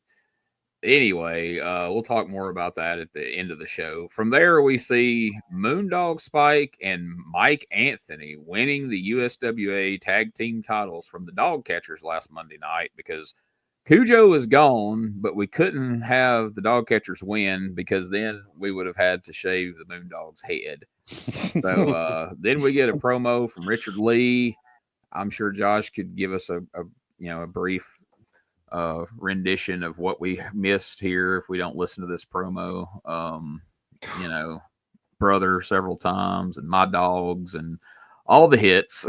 anyway, we'll talk more about that at the end of the show. From there, we see Moondog Spike and Mike Anthony winning the USWA tag team titles from the Dog Catchers last Monday night because Cujo was gone, but we couldn't have the Dog Catchers win because then we would have had to shave the Moondog's head. So then we get a promo from Richard Lee. I'm sure Josh could give us a brief rendition of what we missed here if we don't listen to this promo. Brother several times and my dogs and all the hits,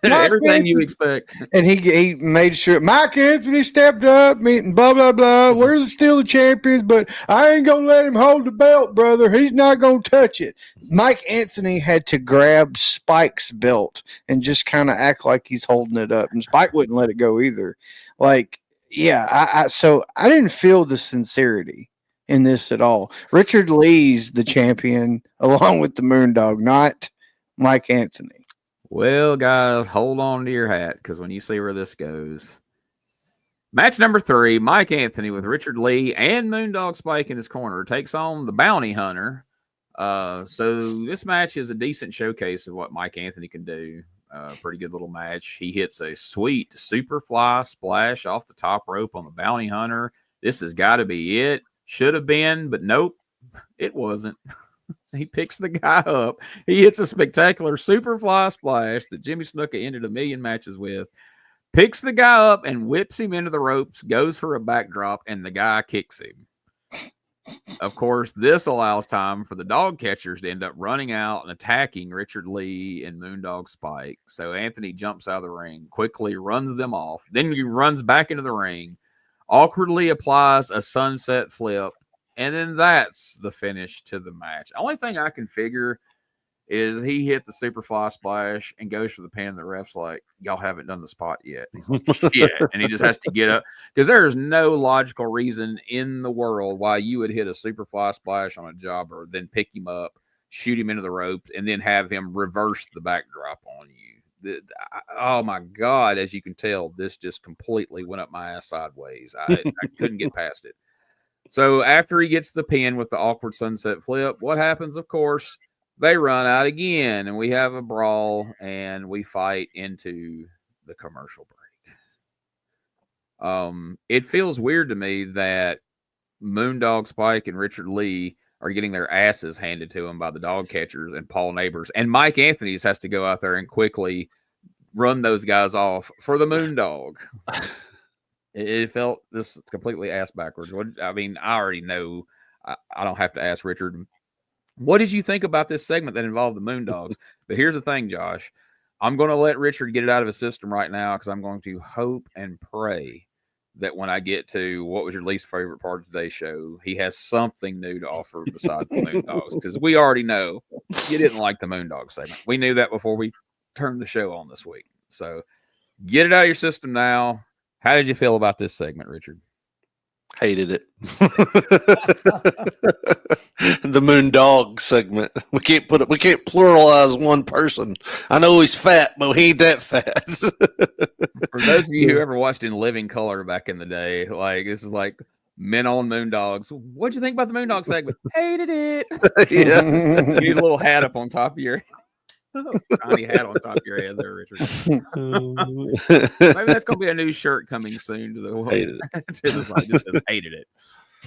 everything you expect. And he made sure Mike Anthony stepped up, meeting blah blah blah. We're still the champions, but I ain't gonna let him hold the belt, brother. He's not gonna touch it. Mike Anthony had to grab Spike's belt and just kind of act like he's holding it up, and Spike wouldn't let it go either. Like, yeah, so I didn't feel the sincerity in this at all. Richard Lee's the champion along with the Moondog, not Mike Anthony. Well, guys, hold on to your hat because when you see where this goes, match number 3, Mike Anthony with Richard Lee and Moondog Spike in his corner takes on the Bounty Hunter. So this match is a decent showcase of what Mike Anthony can do. Pretty good little match. He hits a sweet Superfly splash off the top rope on the Bounty Hunter. This has got to be it. Should have been, but nope, it wasn't. He picks the guy up. He hits a spectacular Superfly splash that Jimmy Snuka ended a million matches with. Picks the guy up and whips him into the ropes, goes for a backdrop, and the guy kicks him. Of course, this allows time for the Dog Catchers to end up running out and attacking Richard Lee and Moondog Spike. So Anthony jumps out of the ring, quickly runs them off. Then he runs back into the ring, awkwardly applies a sunset flip, and then that's the finish to the match. The only thing I can figure is he hit the Superfly splash and goes for the pin. The ref's like, y'all haven't done the spot yet. And he's like, shit. And he just has to get up because there's no logical reason in the world why you would hit a Superfly splash on a jobber, then pick him up, shoot him into the ropes, and then have him reverse the backdrop on you. Oh my God. As you can tell, this just completely went up my ass sideways. I couldn't get past it. So after he gets the pin with the awkward sunset flip, what happens, of course, they run out again, and we have a brawl, and we fight into the commercial break. It feels weird to me that Moondog Spike and Richard Lee are getting their asses handed to them by the Dog Catchers and Paul Neighbors, and Mike Anthony's has to go out there and quickly run those guys off for the Moondog. It felt this completely ass backwards. I mean, I already know. I don't have to ask Richard. What did you think about this segment that involved the Moondogs? But here's the thing, Josh. I'm going to let Richard get it out of his system right now because I'm going to hope and pray that when I get to what was your least favorite part of today's show, he has something new to offer besides the Moondogs, because we already know you didn't like the Moondog segment. We knew that before we turned the show on this week. So get it out of your system now. How did you feel about this segment, Richard? Hated it. The Moondog segment. We can't pluralize one person. I know he's fat, but he ain't that fat. For those of you who ever watched In Living Color back in the day, like this is like men on Moondogs. What'd you think about the Moondog segment? Hated it. Yeah. You need a little hat up on top of your tiny hat on top of your head there, Richard. Maybe that's gonna be a new shirt coming soon to the hated it. Just says hated it.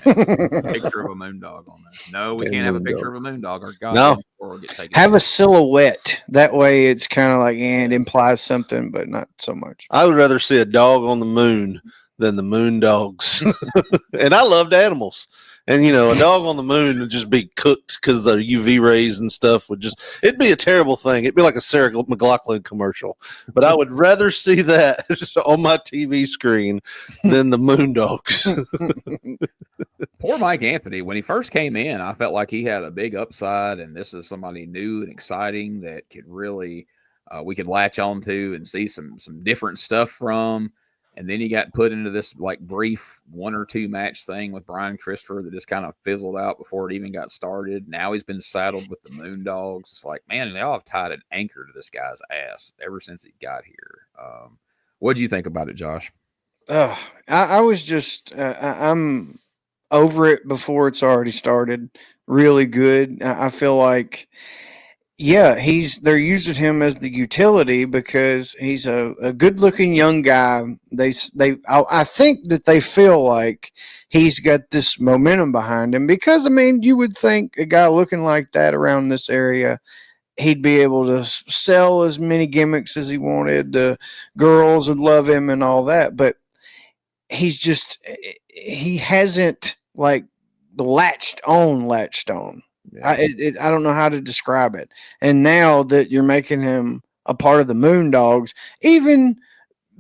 Picture of a moondog on there. No, we can't have a picture of a moondog. Or No. Will get taken Have a silhouette. That way it's kind of like, it implies something, but not so much. I would rather see a dog on the moon than the Moondogs. And I loved animals. And, a dog on the moon would just be cooked because the UV rays and stuff it'd be a terrible thing. It'd be like a Sarah McLachlan commercial. But I would rather see that on my TV screen than the Moondogs. Poor Mike Anthony. When he first came in, I felt like he had a big upside, and this is somebody new and exciting that could really, we could latch on to and see some different stuff from. And then he got put into this like brief 1 or 2 match thing with Brian Christopher that just kind of fizzled out before it even got started. Now he's been saddled with the Moondogs. It's like, man, they all have tied an anchor to this guy's ass ever since he got here. What did you think about it, Josh? I was just, I'm over it before it's already started. Really good. I feel like, they're using him as the utility because he's a good-looking young guy. I think that they feel like he's got this momentum behind him because, you would think a guy looking like that around this area, he'd be able to sell as many gimmicks as he wanted. The girls would love him and all that, but he hasn't like latched on. Yeah. I don't know how to describe it. And now that you're making him a part of the Moondogs, even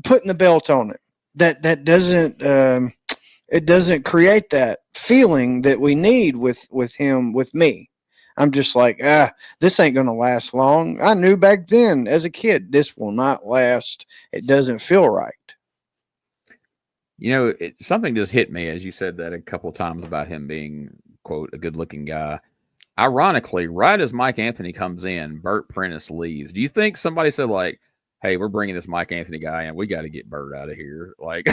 putting the belt on him, that doesn't it doesn't create that feeling that we need with him, with me. I'm just like, this ain't going to last long. I knew back then as a kid, this will not last. It doesn't feel right. Something just hit me as you said that a couple of times about him being, quote, a good-looking guy. Ironically, right as Mike Anthony comes in, Burt Prentice leaves. Do you think somebody said, like, hey, we're bringing this Mike Anthony guy in. We got to get Burt out of here. Like,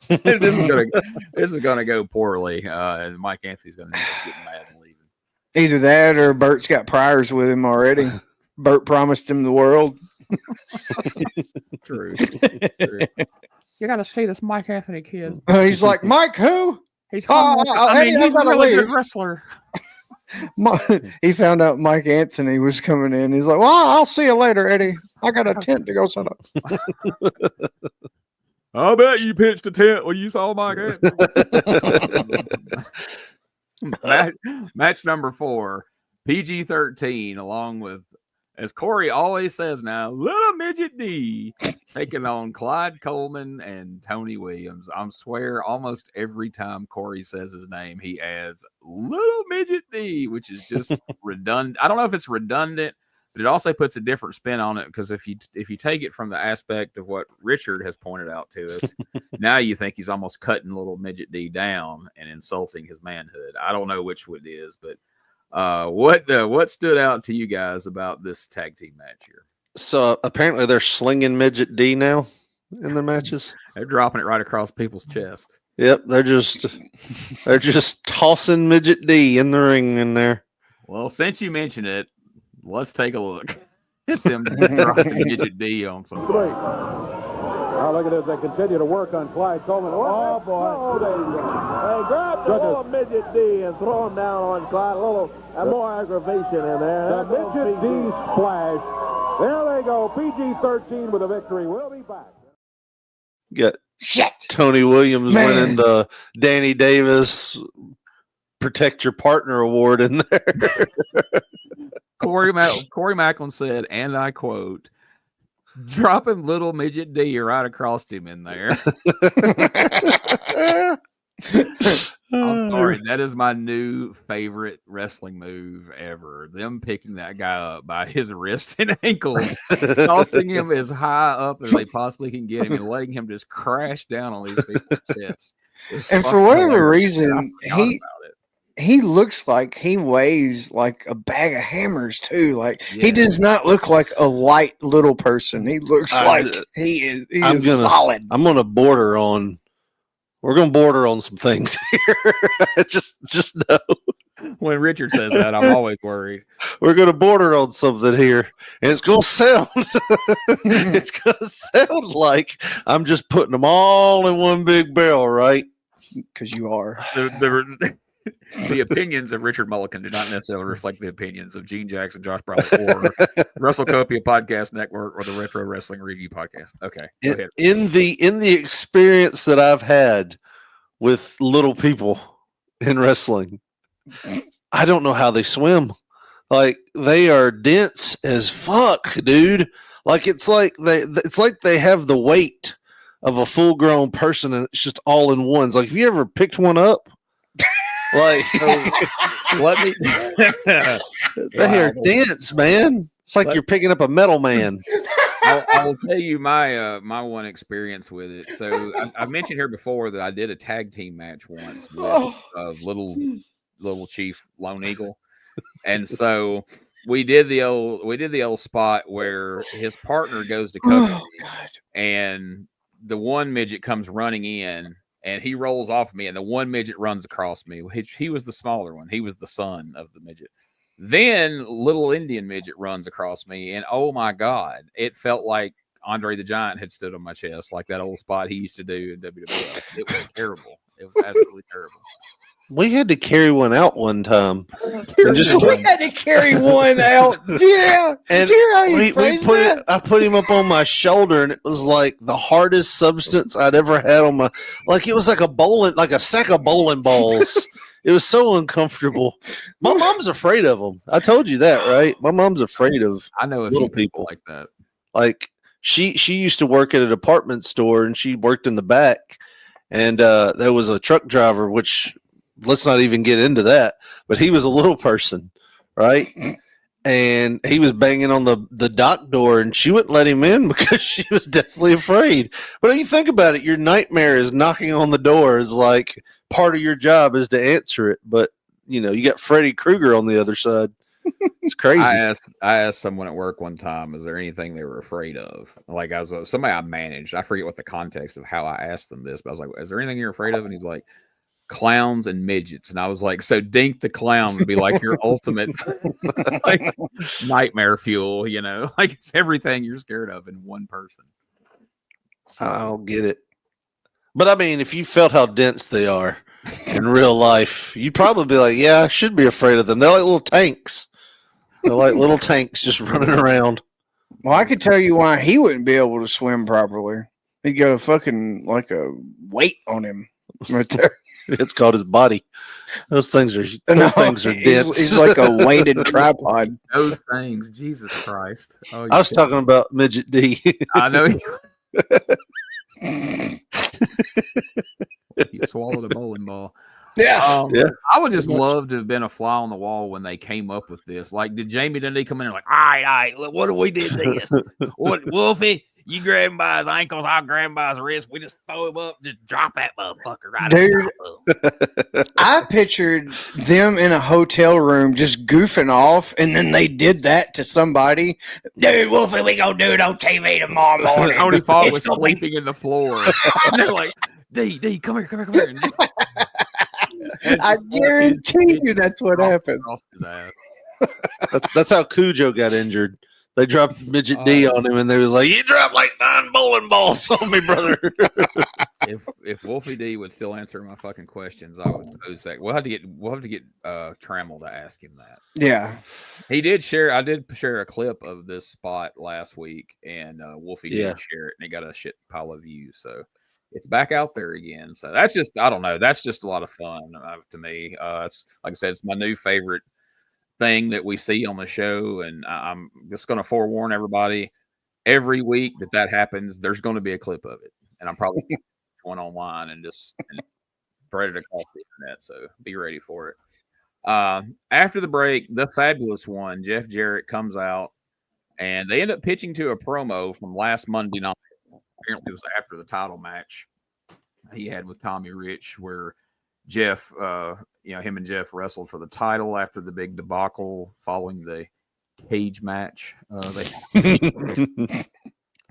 this is gonna go poorly, and Mike Anthony's going to end up getting mad and leaving. Either that or Burt's got priors with him already. Burt promised him the world. True. You got to see this Mike Anthony kid. He's like, Mike who? He's he's a really good wrestler. He found out Mike Anthony was coming in. He's like, well, I'll see you later, Eddie. I got a tent to go set up. I bet you pitched a tent when you saw Mike Anthony. Match number 4, PG-13, along with, as Corey always says now, Little Midget D, taking on Clyde Coleman and Toni Williams. I swear almost every time Corey says his name, he adds Little Midget D, which is just redundant. I don't know if it's redundant, but it also puts a different spin on it because if you take it from the aspect of what Richard has pointed out to us, now you think he's almost cutting Little Midget D down and insulting his manhood. I don't know which one it is, but what stood out to you guys about this tag team match here? So apparently they're slinging Midget D now in their matches. They're dropping it right across people's chest. Yep, they're just tossing Midget D in the ring in there. Well, since you mentioned it, let's take a look at them dropping Midget D on some. Now look at this. They continue to work on Clyde Coleman. Oh, boy. Oh, there you go. They grabbed the little Midget D and throw him down on Clyde. A little more aggravation in there. The Midget D splash. There they go. PG-13 with a victory. We'll be back. Got Toni Williams winning the Danny Davis Protect Your Partner Award in there. Corey Macklin said, and I quote, dropping Little Midget D right across him in there. I'm sorry. That is my new favorite wrestling move ever. Them picking that guy up by his wrist and ankle, tossing him as high up as they possibly can get him, and letting him just crash down on these people's chests. And for whatever reason, he looks like he weighs like a bag of hammers too. Like he does not look like a light little person. He looks like he is solid. We're gonna border on some things here. just know. When Richard says that, I'm always worried. We're gonna border on something here, and it's gonna sound like I'm just putting them all in one big barrel, right? because you are. The opinions of Richard Mulliken do not necessarily reflect the opinions of Gene Jackson, Josh Brawley, or WrestleCopia Podcast Network, or the Retro Wrestling Review Podcast. Okay, go ahead. In the experience that I've had with little people in wrestling, I don't know how they swim. Like, they are dense as fuck, dude. Like, it's like they have the weight of a full grown person, and it's just all in ones. Like, have you ever picked one up? Like, Let me. they are dense, man. It's like you're picking up a metal man. I'll tell you my my one experience with it. So I mentioned here before that I did a tag team match once with little Chief Lone Eagle, and so we did the old spot where his partner goes to cover me, and the one midget comes running in. And he rolls off me, and the one midget runs across me. He was the smaller one. He was the son of the midget. Then little Indian midget runs across me, and oh my God, it felt like Andre the Giant had stood on my chest, like that old spot he used to do in WWF. It was terrible. It was absolutely terrible. We had to carry one out one time. We had to carry one out. Yeah. And I put him up on my shoulder, and it was like the hardest substance I'd ever had on my, like, it was like a sack of bowling balls. It was so uncomfortable. My mom's afraid of them. I told you that, right? My mom's afraid of I know a little few people like that. Like, she used to work at a department store, and she worked in the back, and there was a truck driver, which, let's not even get into that, but he was a little person, right? And he was banging on the dock door, and she wouldn't let him in because she was deathly afraid. But if you think about it, your nightmare is knocking on the door is like part of your job is to answer it. But, you know, you got Freddy Krueger on the other side. It's crazy. I asked someone at work one time, is there anything they were afraid of? Like, I was somebody I managed. I forget what the context of how I asked them this, but I was like, is there anything you're afraid of? And he's like, clowns and midgets. And I was like, so Dink the Clown would be like your ultimate like nightmare fuel, you know, like it's everything you're scared of in one person. I don't get it. But I mean, if you felt how dense they are in real life, you'd probably be like, yeah, I should be afraid of them. They're like little tanks. They're like little tanks just running around. Well, I could tell you why he wouldn't be able to swim properly. He'd got a fucking like a weight on him right there. It's called his body. Those things are dense. He's like a weighted tripod. Those things, Jesus Christ! Oh, I was talking about Midget D. I know. You swallowed a bowling ball. Yeah. Yeah. I would just love to have been a fly on the wall when they came up with this. Like, did Jamie Dundee come in and like, all right, look, what do we did this? What, Wolfie? You grab him by his ankles, I'll grab him by his wrist. We just throw him up, just drop that motherfucker right Dude, I pictured them in a hotel room just goofing off, and then they did that to somebody. Dude, Wolfie, we gonna do it on TV tomorrow morning. Tony Falk was sleeping in the floor. And they're like, D, come here. I guarantee you that's what happened. That's how Cujo got injured. They dropped Midget D on him, and they was like, "You dropped like 9 bowling balls on me, brother." if Wolfie D would still answer my fucking questions, I would pose that. We'll have to get Trammell to ask him that. Yeah, he did share. I did share a clip of this spot last week, and Wolfie did share it, and it got a shit pile of views. So it's back out there again. So that's just, I don't know. That's just a lot of fun to me. It's like I said, it's my new favorite thing that we see on the show, and I'm just going to forewarn everybody, every week that happens, there's going to be a clip of it, and I'm probably going online and just spread it across the internet, so be ready for it. After the break, the fabulous one, Jeff Jarrett, comes out, and they end up pitching to a promo from last Monday night. Apparently it was after the title match he had with Tommy Rich, where Jeff, him and Jeff wrestled for the title after the big debacle following the cage match.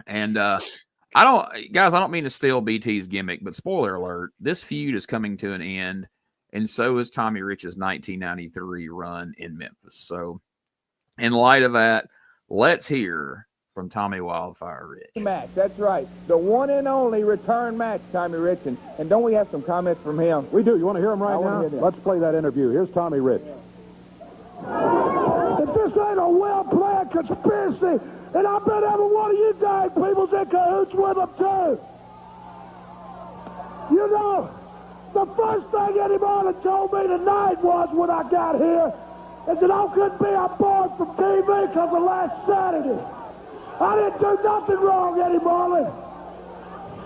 And I don't mean to steal BT's gimmick, but spoiler alert, this feud is coming to an end, and so is Tommy Rich's 1993 run in Memphis. So in light of that, let's hear from Tommy Wildfire Rich. Match, that's right. The one and only return match, Tommy Rich. And don't we have some comments from him? We do. You want to hear him right now? Let's play that interview. Here's Tommy Rich. If this ain't a well-planned conspiracy, and I bet every one of you guys people's in cahoots with them, too. You know, the first thing anybody told me tonight was when I got here is that I couldn't be on board from TV because of last Saturday. I didn't do nothing wrong, Eddie Marlin.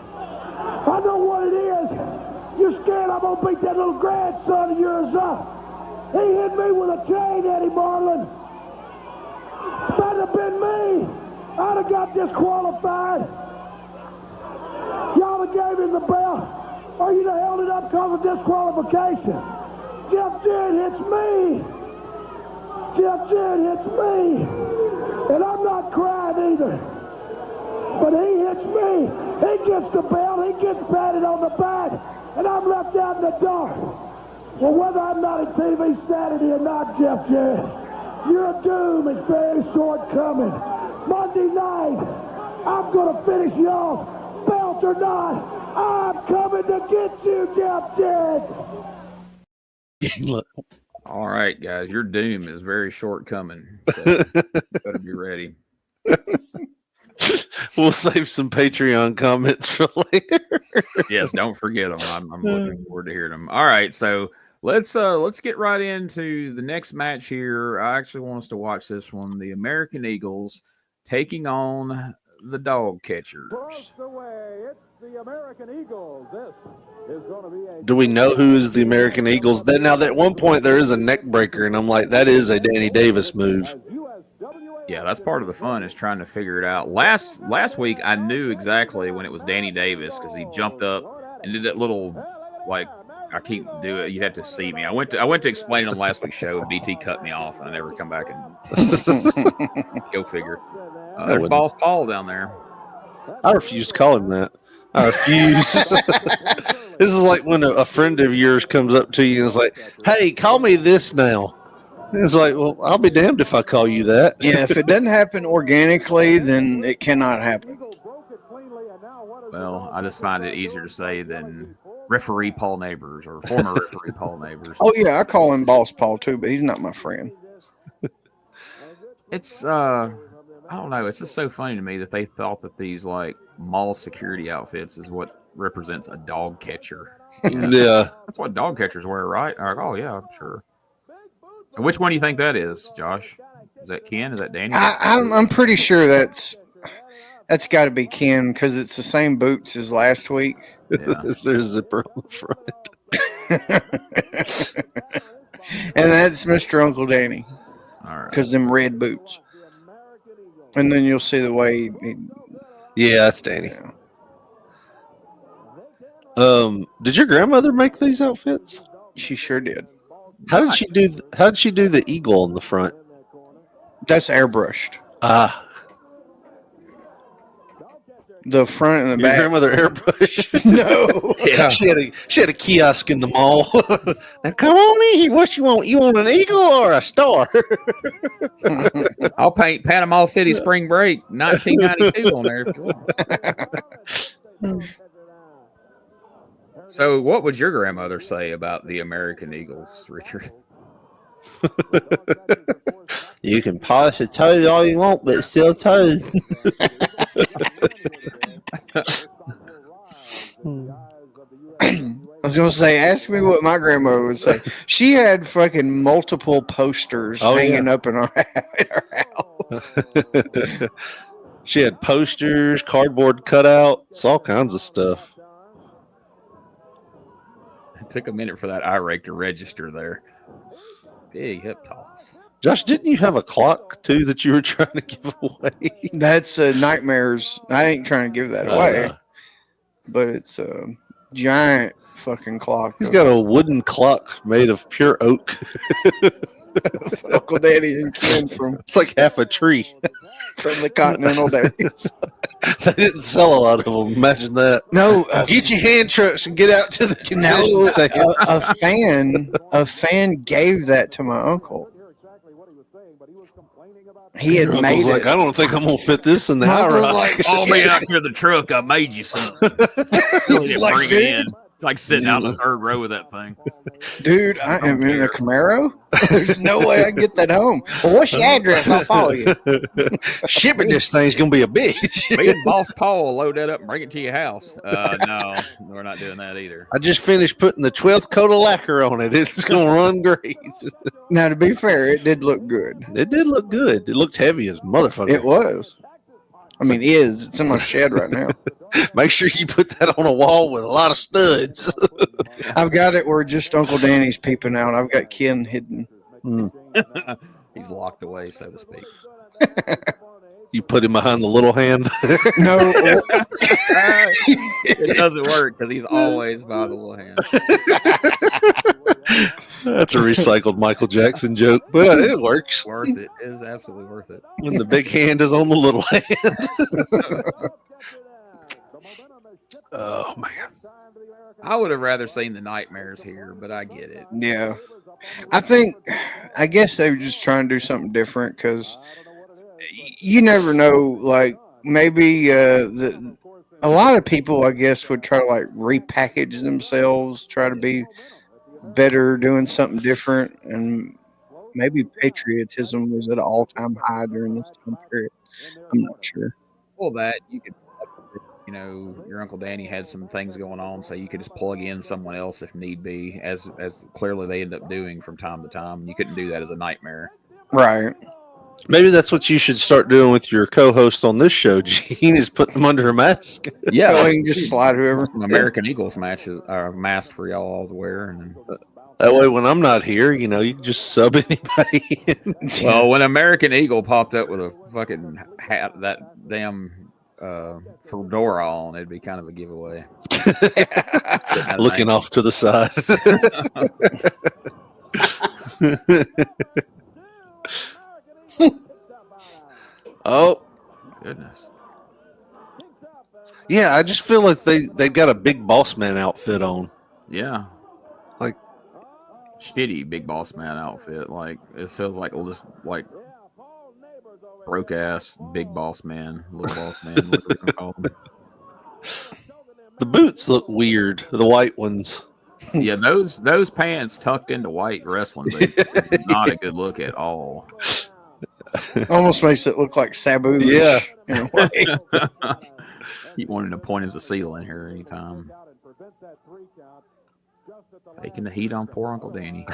I know what it is. You're scared I'm going to beat that little grandson of yours up. He hit me with a chain, Eddie Marlin. If that had been me, I'd have got disqualified. Y'all have gave him the bell. Or you'd have held it up because of disqualification. Jeff Jarrett hits me. Jeff Jarrett hits me. And I'm not crying either. But he hits me. He gets the bell. He gets patted on the back. And I'm left out in the dark. Well, whether I'm not on TV Saturday or not, Jeff Jarrett, your doom is very short coming. Monday night, I'm going to finish you off. Belt or not, I'm coming to get you, Jeff Jarrett. All right, guys, your doom is very short coming. So better be ready. We'll save some Patreon comments for later. Yes, don't forget them. I'm looking forward to hearing them. All right, so let's get right into the next match here. I actually want us to watch this one. The American Eagles taking on the Dog Catchers. The American Eagles. This is going to be a... Do we know who is the American Eagles? Then now, at one point, there is a neck breaker, and I'm like, that is a Danny Davis move. Yeah, that's part of the fun is trying to figure it out. Last week, I knew exactly when it was Danny Davis because he jumped up and did that little, like, I keep doing it. You have to see me. I went to explain it on last week's show, and BT cut me off, and I never come back and go figure. There's Boss Paul down there. I refuse to call him that. I refuse. This is like when a friend of yours comes up to you and is like, hey, call me this now. And it's like, well, I'll be damned if I call you that. Yeah, if it doesn't happen organically, then it cannot happen. Well, I just find it easier to say than referee Paul Neighbors or former referee Paul Neighbors. Oh, yeah, I call him Boss Paul, too, but he's not my friend. It's, I don't know. It's just so funny to me that they thought that these, like, mall security outfits is what represents a dog catcher. You know? Yeah. That's what dog catchers wear, right? Like, oh, yeah, sure. So which one do you think that is, Josh? Is that Ken? Is that Danny? I'm pretty sure that's got to be Ken because it's the same boots as last week. Yeah. There's a zipper on the front. And that's Mr. Uncle Danny. All right. Because them red boots. And then you'll see the way Yeah, that's Danny. Yeah. Did your grandmother make these outfits? She sure did. How did she do the eagle on the front? That's airbrushed. Ah. The front and the Your back. grandmother airbrush? No. Yeah. She had a kiosk in the mall. Now come on in. What you want? You want an eagle or a star? I'll paint Panama City Spring Break 1992 on there if you want. So what would your grandmother say about the American Eagles, Richard? You can polish a toad all you want, but it's still a toad. I was going to say, ask me what my grandmother would say. She had fucking multiple posters hanging up in her house. She had posters, cardboard cutouts, all kinds of stuff. It took a minute for that eye rake to register there. Big hip toss. Josh, didn't you have a clock too that you were trying to give away? That's Nightmares. I ain't trying to give that away. But it's a giant fucking clock. He's got a wooden clock made of pure oak. Uncle Daddy and Ken from It's like half a tree. from the Continental Days. They didn't sell a lot of them. Imagine that. No, Get your hand trucks and get out to the concession stand. a fan gave that to my uncle. he had Your made uncle's like, it. I don't think I'm gonna fit this in the My high uncle's rise. like, Call me out here to the truck. I made you something. He's like, Bring it dude, in. It's like sitting out in the third row of that thing. dude, I am in a Camaro. There's no way I can get that home. Well, what's your address? I'll follow you. Shipping this thing's gonna be a bitch. Me and Boss Paul will load that up and bring it to your house. No, we're not doing that either. I just finished putting the 12th coat of lacquer on it. It's gonna run great. Now, to be fair, it did look good. It did look good. It looked heavy as motherfucker. It was. I mean, it's in my shed right now. Make sure you put that on a wall with a lot of studs. I've got it where just Uncle Danny's peeping out. I've got Ken hidden. He's locked away, so to speak. You put him behind the little hand. No, It doesn't work because he's always by the little hand. That's a recycled Michael Jackson joke, but it works. Worth it. It is absolutely worth it. When the big hand is on the little hand. Oh, man. I would have rather seen the Nightmares here, but I get it. yeah. I guess they were just trying to do something different because you never know. Like, maybe a lot of people, I guess, would try to like repackage themselves, try to be better, doing something different, and maybe patriotism was at an all-time high during this time period. I'm not sure. Well, that you could, your Uncle Danny had some things going on, so you could just plug in someone else if need be, as clearly they end up doing from time to time. And you couldn't do that as a Nightmare. Right. Maybe that's what you should start doing with your co-host on this show, Gene, is putting them under a mask. Yeah, Oh, you can just slide whoever. Some American Eagles matches are masked for y'all all to wear. And That way, when I'm not here, you can just sub anybody in. well, when American Eagle popped up with a fucking hat, that damn fedora on, it'd be kind of a giveaway. Looking off to the side. Oh, Goodness. yeah. I just feel like they've got a big boss man outfit on. Yeah. Like, shitty big boss man outfit. Like, it feels like just like broke ass big boss man, little boss man. What we can call them. the boots look weird. The white ones. Yeah, those pants tucked into white wrestling boots is not a good look at all. Almost makes it look like Sabu. Yeah. In a way. Keep wanting to point at the ceiling here anytime. Taking the heat on poor Uncle Danny.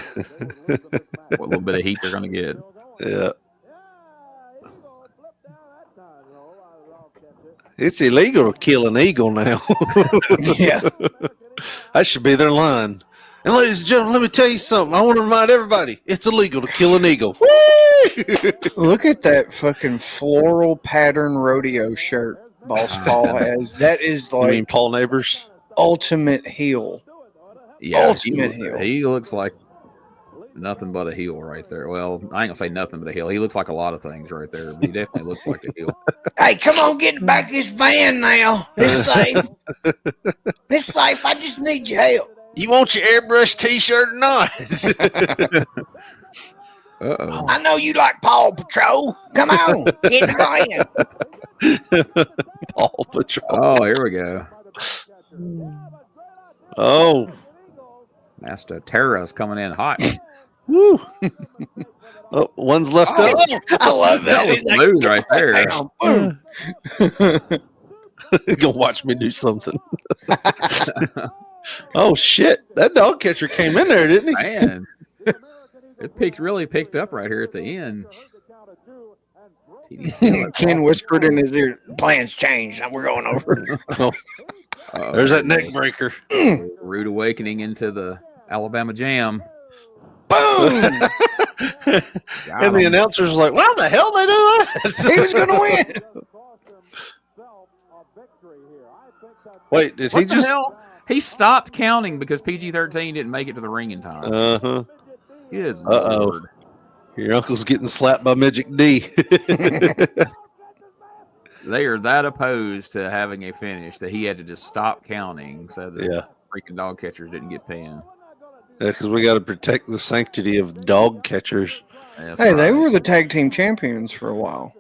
What little bit of heat they're going to get. Yeah. It's illegal to kill an eagle now. Yeah. That should be their line. And ladies and gentlemen, let me tell you something. I want to remind everybody, it's illegal to kill an eagle. Look at that fucking floral pattern rodeo shirt Boss Paul has. That is You mean like Paul Neighbors? ultimate heel. Yeah, Ultimate heel. He looks like nothing but a heel right there. Well, I ain't gonna say nothing but a heel. He looks like a lot of things right there. But he definitely looks like a heel. Hey, come on, get back this van now. It's safe. It's safe. I just need your help. You want your airbrush t-shirt or not? Uh-oh. I know you like Paw Patrol. Come on, get in the van. Paul Patrol. Oh, here we go. Oh. Master Terra's coming in hot. Woo. Oh, one's left up. I love that. That was He's like, smooth right there. boom. You're going to watch me do something. Oh, shit. That dog catcher came in there, didn't he? Man, it really picked up right here at the end. Ken whispered in his ear, plans changed. We're going over. Oh, there's that neck breaker. Rude awakening into the Alabama Jam. Boom! And the announcer's like, "Well, the hell they do that?" He was going to win. Wait, did What he the just? hell? He stopped counting because PG-13 didn't make it to the ring in time. Uh-huh. Good Uh-oh. Lord. Your uncle's getting slapped by Midget D. They are that opposed to having a finish that he had to just stop counting so that freaking dog catchers didn't get pinned. Yeah, because we got to protect the sanctity of dog catchers. That's Hey, they right. were the tag team champions for a while.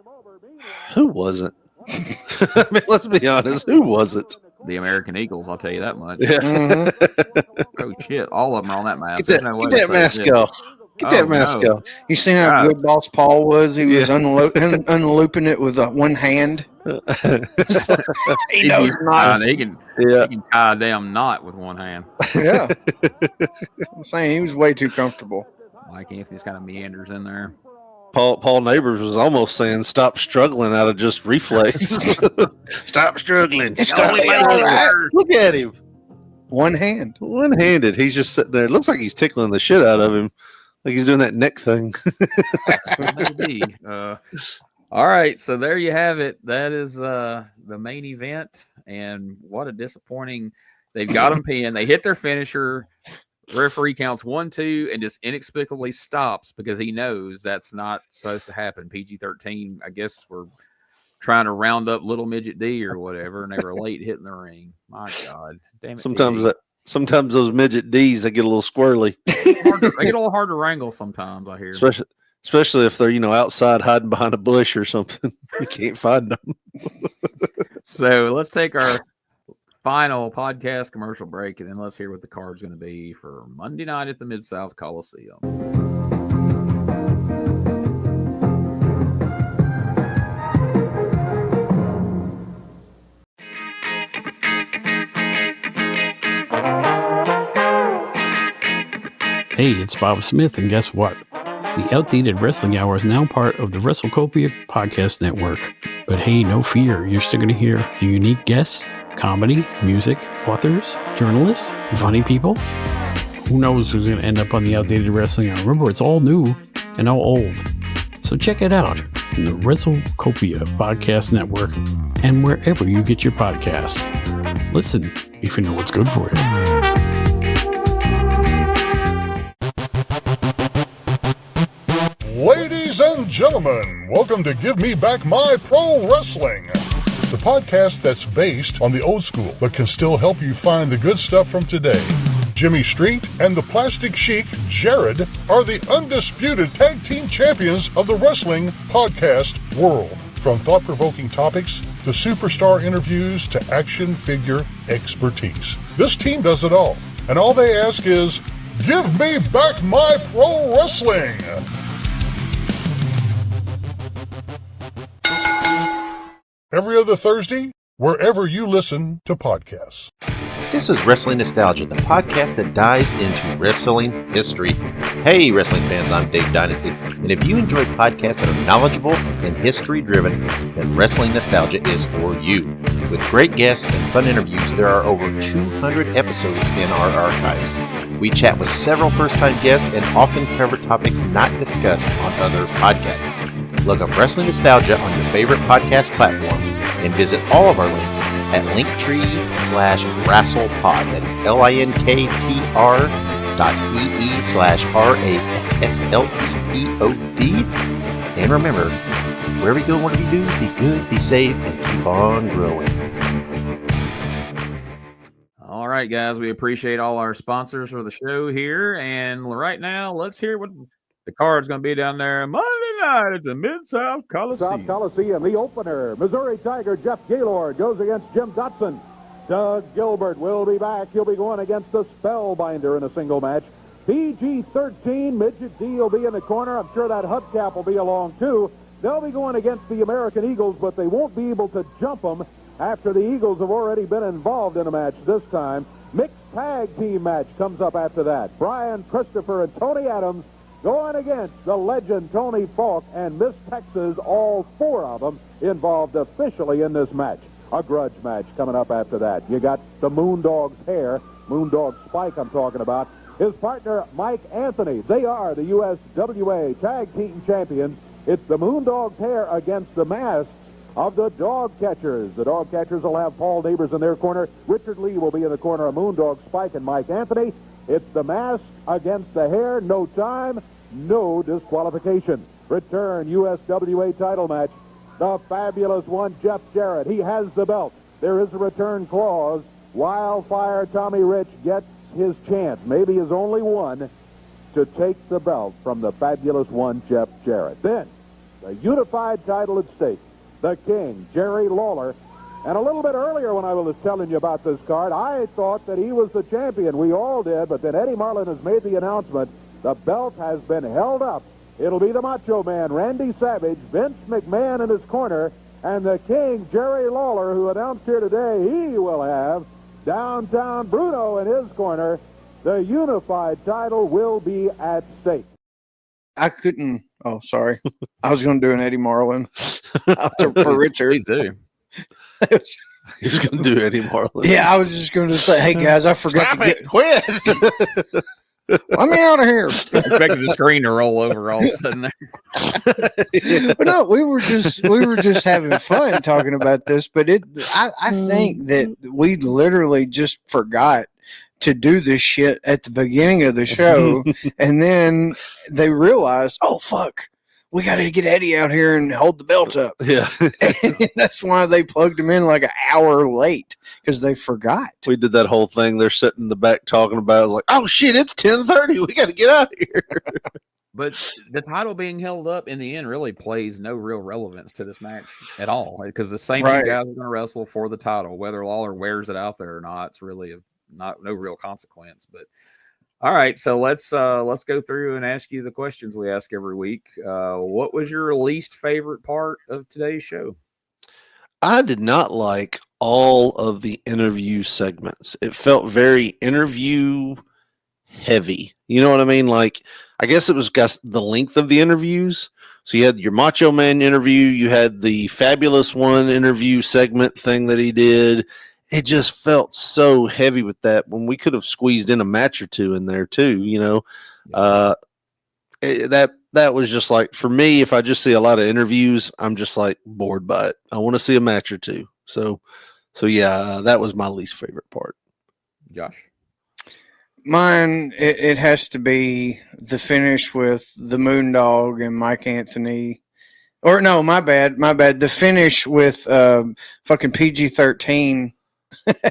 Who was it? I mean, let's be honest. Who was it? The American Eagles, I'll tell you that much. Yeah. Oh shit, all of them are on that mask. Get There's no way that to say mask this. off. Get that mask no. off. You seen how God. good Boss Paul was? He was unlooping it with one hand. He knows not. He can tie a damn knot with one hand. Yeah. I'm saying he was way too comfortable. Mike Anthony's kind of meanders in there. Paul Neighbors was almost saying, "Stop struggling out of just reflex. Stop struggling. Look at him. One hand. One-handed. He's just sitting there. Looks like he's tickling the shit out of him. Like he's doing that neck thing." Maybe. All right, so there you have it. That is the main event, and what a disappointing. They've got them pinned. They hit their finisher. Referee counts 1, 2, and just inexplicably stops because he knows that's not supposed to happen. PG-13, I guess, we're trying to round up little Midget D or whatever, and they were late hitting the ring. My God, damn it! Sometimes those Midget Ds, they get a little squirrely. They get a little hard to wrangle sometimes. I hear, especially if they're outside hiding behind a bush or something. You can't find them. So let's take our final podcast commercial break, and then let's hear what the card's going to be for Monday night at the Mid-South Coliseum. Hey, it's Bob Smith, and guess what? The Outdated Wrestling Hour is now part of the WrestleCopia Podcast Network. But hey, no fear, you're still going to hear the unique guests, comedy, music, authors, journalists, funny people. Who knows who's going to end up on the Outdated Wrestling Hour? Remember, it's all new and all old. So check it out in the WrestleCopia Podcast Network and wherever you get your podcasts. Listen if you know what's good for you. Ladies and gentlemen, welcome to Give Me Back My Pro Wrestling, the podcast that's based on the old school but can still help you find the good stuff from today. Jimmy Street and the Plastic Chic, Jarrett, are the undisputed tag team champions of the wrestling podcast world. From thought-provoking topics to superstar interviews to action figure expertise. This team does it all, and all they ask is, give me back my pro wrestling! Every other Thursday, wherever you listen to podcasts. This is Wrestling Nostalgia, the podcast that dives into wrestling history. Hey, wrestling fans, I'm Dave Dynasty, and if you enjoy podcasts that are knowledgeable and history-driven, then Wrestling Nostalgia is for you. With great guests and fun interviews, there are over 200 episodes in our archives. We chat with several first-time guests and often cover topics not discussed on other podcasts. Look up Wrestling Nostalgia on your favorite podcast platform and visit all of our links at linktree/WrestlePod. That is linktr.ee/RASSLEPOD. And remember, wherever you go, whatever you do, be good, be safe, and keep on growing. All right, guys, we appreciate all our sponsors for the show here. And right now, let's hear what the card's going to be down there Monday night at the Mid-South Coliseum. South Coliseum, the opener. Missouri Tiger Jeff Gaylord goes against Jim Dotson. Doug Gilbert will be back. He'll be going against the Spellbinder in a single match. PG-13, Midget D will be in the corner. I'm sure that hubcap will be along too. They'll be going against the American Eagles, but they won't be able to jump them after the Eagles have already been involved in a match this time. Mixed tag team match comes up after that. Brian Christopher and Tony Adams going against the legend Tony Falk and Miss Texas, all four of them involved officially in this match. A grudge match coming up after that. You got the Moondog's hair, Moondog Spike I'm talking about, his partner Mike Anthony. They are the USWA Tag Team Champions. It's the Moondog's hair against the masks of the Dog Catchers. The Dog Catchers will have Paul Neighbors in their corner. Richard Lee will be in the corner of Moondog Spike and Mike Anthony. It's the mask against the hair. No time, no disqualification. Return USWA title match. The fabulous one, Jeff Jarrett. He has the belt. There is a return clause. Wildfire Tommy Rich gets his chance, maybe his only one, to take the belt from the fabulous one, Jeff Jarrett. Then, the unified title at stake, the King, Jerry Lawler. And a little bit earlier when I was telling you about this card, I thought that he was the champion. We all did, but then Eddie Marlin has made the announcement. The belt has been held up. It'll be the Macho Man, Randy Savage, Vince McMahon in his corner, and the King, Jerry Lawler, who announced here today he will have Downtown Bruno in his corner. The unified title will be at stake. I couldn't. Oh, sorry. I was going to do an Eddie Marlin for Richard. Please do. He's going to do Eddie Marlin. Yeah, I was just going to say, hey, guys, I forgot to get... Quit. Let me out of here. I expected the screen to roll over all of a sudden. But no, we were just having fun talking about this. But I think that we literally just forgot to do this shit at the beginning of the show, and then they realized, oh fuck, we got to get Eddie out here and hold the belt up. Yeah. And that's why they plugged him in like an hour late, because they forgot. We did that whole thing. They're sitting in the back talking about it. I was like, oh shit, it's 10:30. We got to get out of here. But the title being held up in the end really plays no real relevance to this match at all, because the same two guys are going to wrestle for the title. Whether Lawler wears it out there or not, it's really no real consequence. But all right, so let's go through and ask you the questions we ask every week. What was your least favorite part of today's show? I did not like all of the interview segments. It felt very interview heavy. You know what I mean? Like, I guess it was the length of the interviews. So you had your Macho Man interview, you had the Fabulous One interview segment thing that he did. It just felt so heavy with that, when we could have squeezed in a match or two in there too, you know. That was just like, for me, if I just see a lot of interviews, I'm just like bored by it. I want to see a match or two. So yeah, that was my least favorite part. Josh? Mine, it has to be the finish with the Moondog and Mike Anthony. Or no, my bad. The finish with fucking PG-13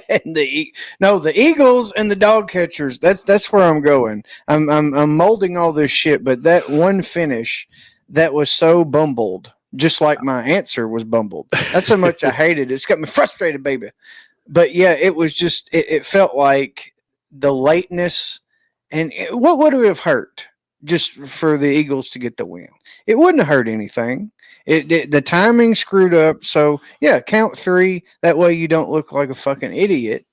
and the Eagles and the dog catchers. That's where I'm going. I'm molding all this shit, but that one finish that was so bumbled, just like my answer was bumbled. That's how much I hated it. It's got me frustrated, baby. But yeah, it was just it felt like the lateness, and what would it have hurt just for the Eagles to get the win? It wouldn't have hurt anything. The timing screwed up. So yeah, count 3. That way you don't look like a fucking idiot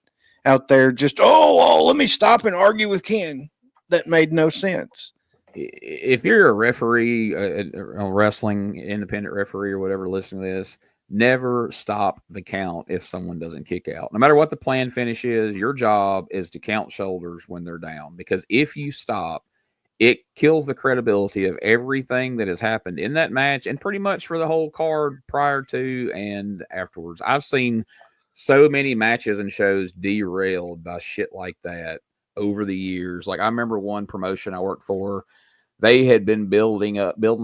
out there. Just let me stop and argue with Ken. That made no sense. If you're a referee, a wrestling independent referee or whatever, listening to this, never stop the count if someone doesn't kick out. No matter what the planned finish is, your job is to count shoulders when they're down. Because if you stop, it kills the credibility of everything that has happened in that match, and pretty much for the whole card prior to and afterwards. I've seen so many matches and shows derailed by shit like that over the years. Like, I remember one promotion I worked for, they had been building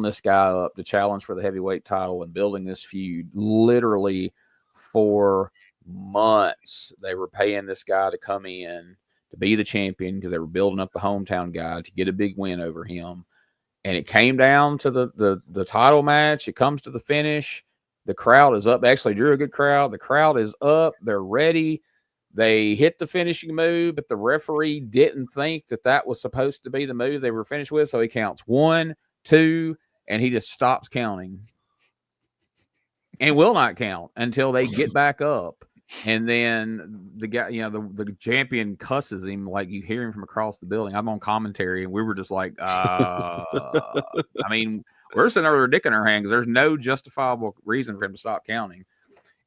this guy up to challenge for the heavyweight title and building this feud literally for months. They were paying this guy to come in to be the champion because they were building up the hometown guy to get a big win over him. And it came down to the title match. It comes to the finish. The crowd is up. They actually drew a good crowd. The crowd is up. They're ready. They hit the finishing move, but the referee didn't think that was supposed to be the move they were finished with. So he counts 1, 2, and he just stops counting and will not count until they get back up. And then the guy, the champion cusses him, like you hear him from across the building. I'm on commentary, and we were just like, I mean, we're sitting there with our dick in our hands. There's no justifiable reason for him to stop counting.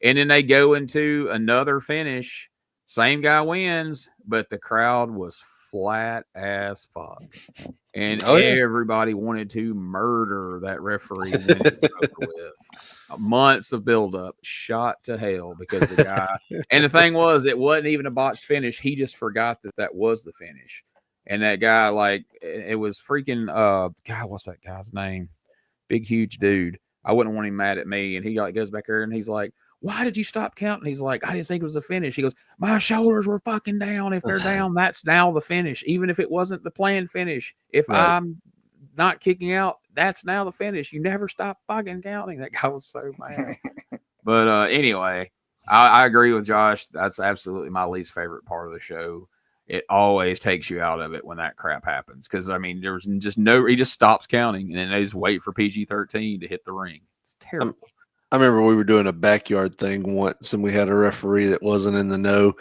And then they go into another finish. Same guy wins, but the crowd was flat as fuck. And everybody wanted to murder that referee when it was over with. Months of buildup, shot to hell because the guy. And the thing was, it wasn't even a botched finish. He just forgot that was the finish. And that guy, like, it was freaking, God, what's that guy's name? Big, huge dude. I wouldn't want him mad at me. And he goes back there and he's like, why did you stop counting? He's like, I didn't think it was the finish. He goes, my shoulders were fucking down. If they're down, that's now the finish. Even if it wasn't the planned finish, if I'm not kicking out, that's now the finish. You never stop fucking counting. That guy was so mad. But anyway, I agree with Josh. That's absolutely my least favorite part of the show. It always takes you out of it when that crap happens. Because, I mean, there's just he just stops counting, and then they just wait for PG-13 to hit the ring. It's terrible. I remember we were doing a backyard thing once, and we had a referee that wasn't in the know,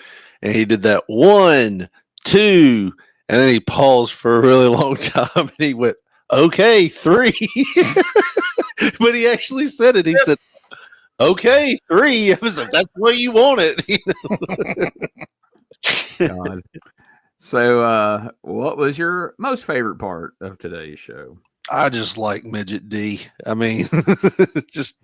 and he did that 1, 2, and then he paused for a really long time, and he went, okay, 3. But he actually said it. He said, okay, 3. I was like, that's what you wanted. God. So, what was your most favorite part of today's show? I just like Midget D. I mean, just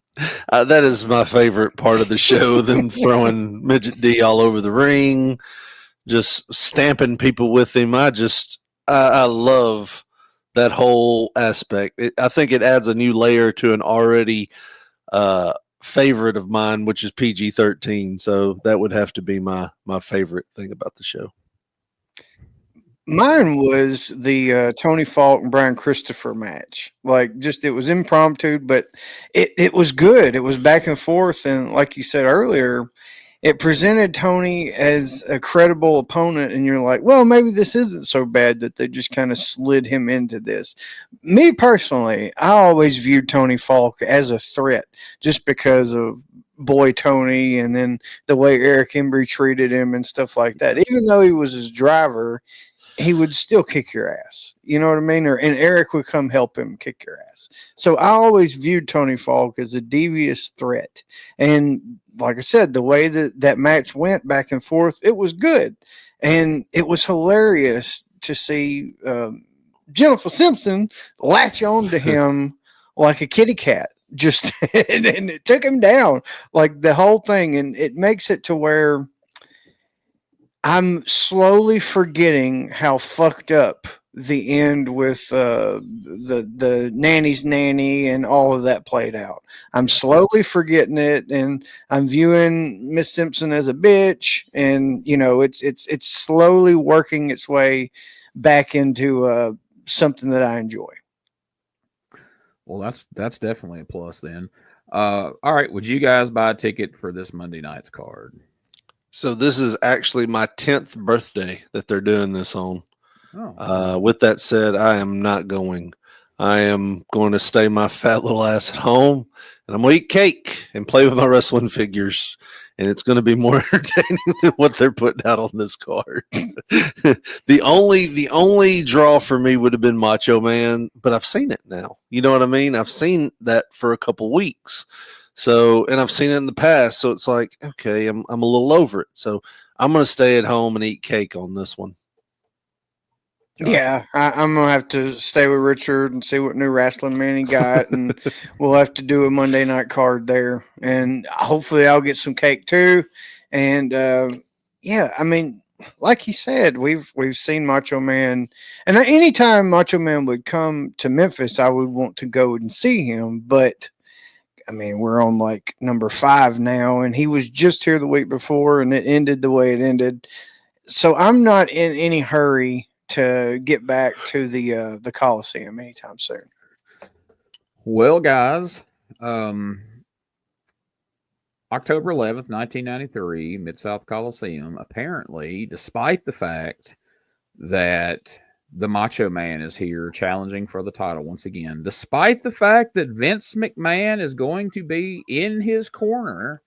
that is my favorite part of the show. Them throwing Midget D all over the ring, just stamping people with him. I love that whole aspect. I think it adds a new layer to an already favorite of mine, which is PG-13. So that would have to be my favorite thing about the show. Mine was the Tony Falk and Brian Christopher match. Like, just it was impromptu, but it was good. It was back and forth, and like you said earlier, it presented Tony as a credible opponent, and you're like, well, maybe this isn't so bad that they just kind of slid him into this. Me personally, I always viewed Tony Falk as a threat just because of Boy Tony and then the way Eric Embry treated him and stuff like that. Even though he was his driver, he would still kick your ass. You know what I mean? And Eric would come help him kick your ass. So I always viewed Tony Falk as a devious threat. And like I said, the way that match went back and forth, it was good. And it was hilarious to see Jennifer Simpson latch on to him like a kitty cat. Just and it took him down, like the whole thing. And it makes it to where I'm slowly forgetting how fucked up the end with the nanny's nanny and all of that played out. I'm slowly forgetting it, and I'm viewing Miss Simpson as a bitch, and you know it's slowly working its way back into something that I enjoy. Well, that's definitely a plus then. All right, would you guys buy a ticket for this Monday night's card? So this is actually my 10th birthday that they're doing this on. Oh. With that said, I am not going. I am going to stay my fat little ass at home, and I'm going to eat cake and play with my wrestling figures, and it's going to be more entertaining than what they're putting out on this card. The only draw for me would have been Macho Man, but I've seen it now. You know what I mean? I've seen that for a couple weeks. So, and I've seen it in the past, so it's like, okay, I'm a little over it. So I'm going to stay at home and eat cake on this one. Yeah, I'm going to have to stay with Richard and see what new wrestling man he got, and we'll have to do a Monday night card there. And hopefully I'll get some cake too. And, yeah, I mean, like he said, we've seen Macho Man, and anytime Macho Man would come to Memphis, I would want to go and see him, but I mean, we're on like number 5 now, and he was just here the week before, and it ended the way it ended. So I'm not in any hurry to get back to the Coliseum anytime soon. Well, guys, October 11th, 1993, Mid-South Coliseum. Apparently, despite the fact that the Macho Man is here challenging for the title once again, despite the fact that Vince McMahon is going to be in his corner.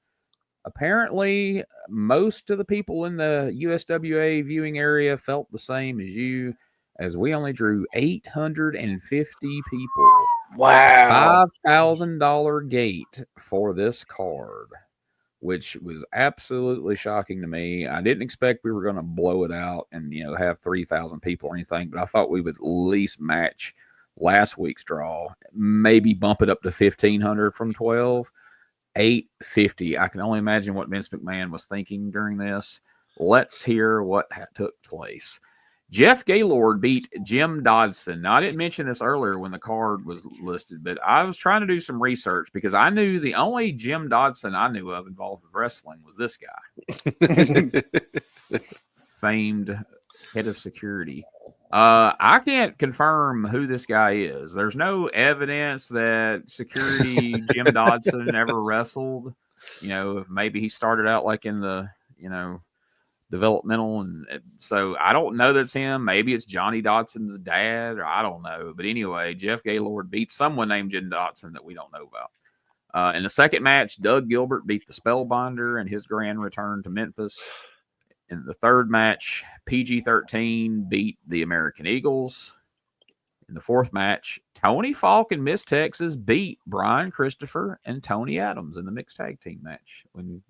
Apparently, most of the people in the USWA viewing area felt the same as you, as we only drew 850 people. Wow. $5,000 gate for this card, which was absolutely shocking to me. I didn't expect we were going to blow it out and, you know, have 3,000 people or anything, but I thought we would at least match last week's draw, maybe bump it up to 1,500 from 12. 850. I can only imagine what Vince McMahon was thinking during this. Let's hear what took place. Jeff Gaylord beat Jim Dodson. Now, I didn't mention this earlier when the card was listed, but I was trying to do some research because I knew the only Jim Dodson I knew of involved with wrestling was this guy. Famed head of security. I can't confirm who this guy is. There's no evidence that security Jim Dodson ever wrestled. You know, if maybe he started out like in the, developmental, and so I don't know that's him. Maybe it's Johnny Dodson's dad, or I don't know. But anyway, Jeff Gaylord beat someone named Jim Dodson that we don't know about. In the second match, Doug Gilbert beat the Spellbinder in his grand return to Memphis. In the third match, PG-13 beat the American Eagles. In the fourth match, Tony Falk and Miss Texas beat Brian Christopher and Tony Adams in the mixed tag team match. When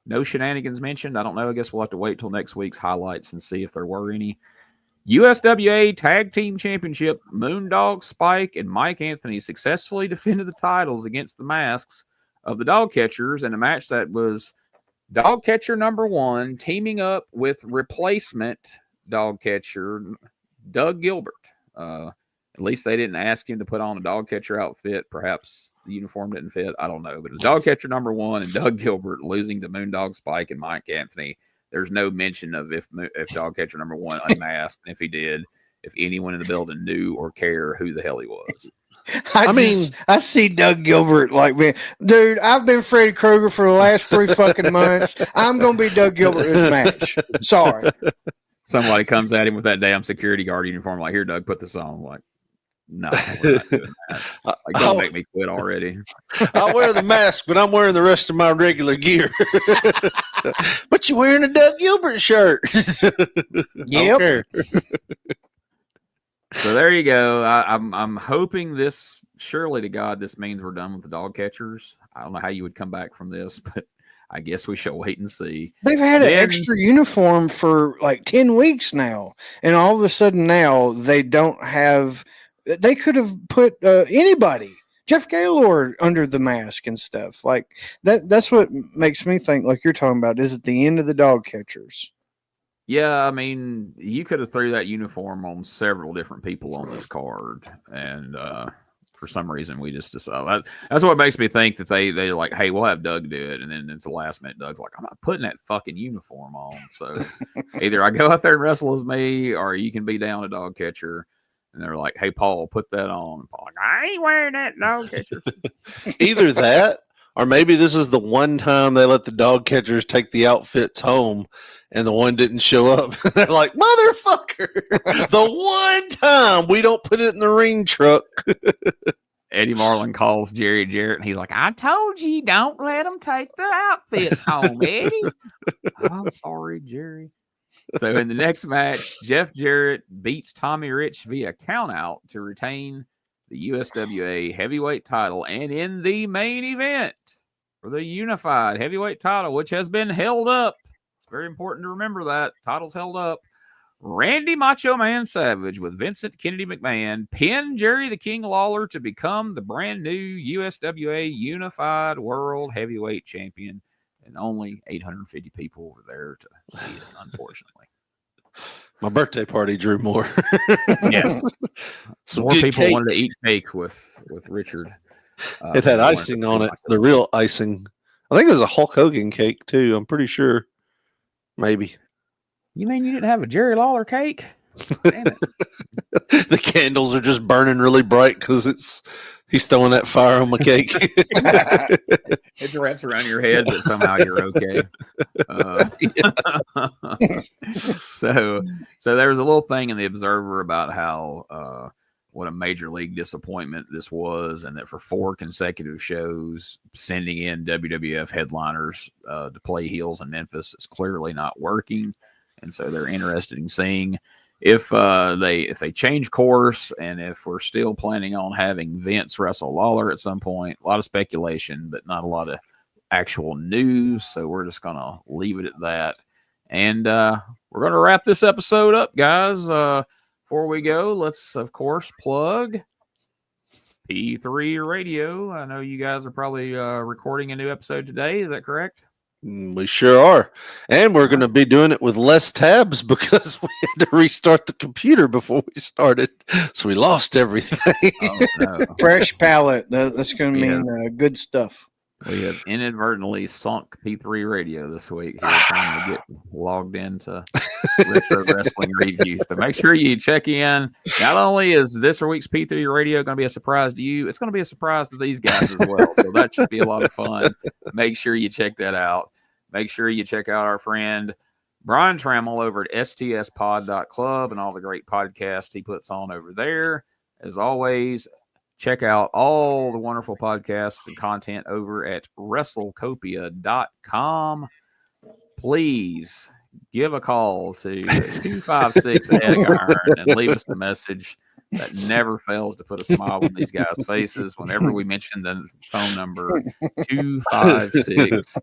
no shenanigans mentioned, I don't know. I guess we'll have to wait till next week's highlights and see if there were any. USWA Tag Team Championship, Moondog, Spike, and Mike Anthony successfully defended the titles against the Masks of the Dog Catchers in a match that was Dog Catcher number 1 teaming up with replacement Dog Catcher Doug Gilbert. At least they didn't ask him to put on a dog catcher outfit. Perhaps the uniform didn't fit. I don't know. But it was dog catcher number 1 and Doug Gilbert losing to Moondog, Spike, and Mike Anthony. There's no mention of if dog catcher number 1 unmasked. And if he did, if anyone in the building knew or care who the hell he was. I see Doug Gilbert like, man, dude, I've been Freddy Krueger for the last 3 fucking months. I'm going to be Doug Gilbert this match. Sorry. Somebody comes at him with that damn security guard uniform. Like, here, Doug, put this on. I'm like, no, we're not doing that. Like, don't make me quit already. I'll wear the mask, but I'm wearing the rest of my regular gear. But you're wearing a Doug Gilbert shirt. Yep. So there you go. I'm hoping this, surely to God, this means we're done with the dog catchers. I don't know how you would come back from this, but I guess we shall wait and see. They've had an extra uniform for like 10 weeks now. And all of a sudden now they don't have, they could have put anybody, Jeff Gaylord, under the mask and stuff like that. That's what makes me think, like you're talking about, is it the end of the dog catchers? Yeah, I mean, you could have threw that uniform on several different people on this card, and for some reason we just decided that's what makes me think that they're like, hey, we'll have Doug do it, and then it's the last minute. Doug's like, I'm not putting that fucking uniform on. So either I go out there and wrestle as me, or you can be down a dog catcher. And they're like, hey, Paul, put that on. And Paul, like, I ain't wearing that dog catcher. Either that, or maybe this is the one time they let the dog catchers take the outfits home and the one didn't show up. They're like, motherfucker, the one time we don't put it in the ring truck. Eddie Marlin calls Jarrett, and he's like, I told you, don't let them take the outfits home, Eddie. I'm sorry, Jerry. So in the next match, Jeff Jarrett beats Tommy Rich via countout to retain the USWA heavyweight title. And in the main event for the unified heavyweight title, which has been held up, it's very important to remember that, title's held up, Randy Macho Man Savage with Vincent Kennedy McMahon pinned Jerry the King Lawler to become the brand new USWA unified world heavyweight champion. And only 850 people were there to see it, unfortunately. My birthday party drew more. Yes. Some more people wanted to eat cake with Richard. It had icing on it, the real icing. I think it was a Hulk Hogan cake, too. I'm pretty sure. Maybe. You mean you didn't have a Jerry Lawler cake? Damn it. The candles are just burning really bright because he's throwing that fire on my cake. It wraps around your head, but somehow you're okay. So there was a little thing in the Observer about how what a major league disappointment this was, and that for 4 consecutive shows, sending in WWF headliners to play heels in Memphis is clearly not working, and so they're interested in seeing if they change course, and if we're still planning on having Vince wrestle Lawler at some point. A lot of speculation, but not a lot of actual news. So we're just going to leave it at that. And we're going to wrap this episode up, guys. Before we go, let's, of course, plug P3 Radio. I know you guys are probably recording a new episode today. Is that correct? We sure are. And we're going to be doing it with less tabs because we had to restart the computer before we started. So we lost everything. Oh, no. Fresh palette. That's going to mean good stuff. We have inadvertently sunk P3 Radio this week here, trying to get logged into Retro Wrestling Review. So make sure you check in. Not only is this week's P3 Radio going to be a surprise to you, it's going to be a surprise to these guys as well. So that should be a lot of fun. Make sure you check that out. Make sure you check out our friend Brian Trammell over at stspod.club and all the great podcasts he puts on over there. As always, check out all the wonderful podcasts and content over at WrestleCopia.com. Please give a call to 256 Iron and leave us the message that never fails to put a smile on these guys' faces whenever we mention the phone number 256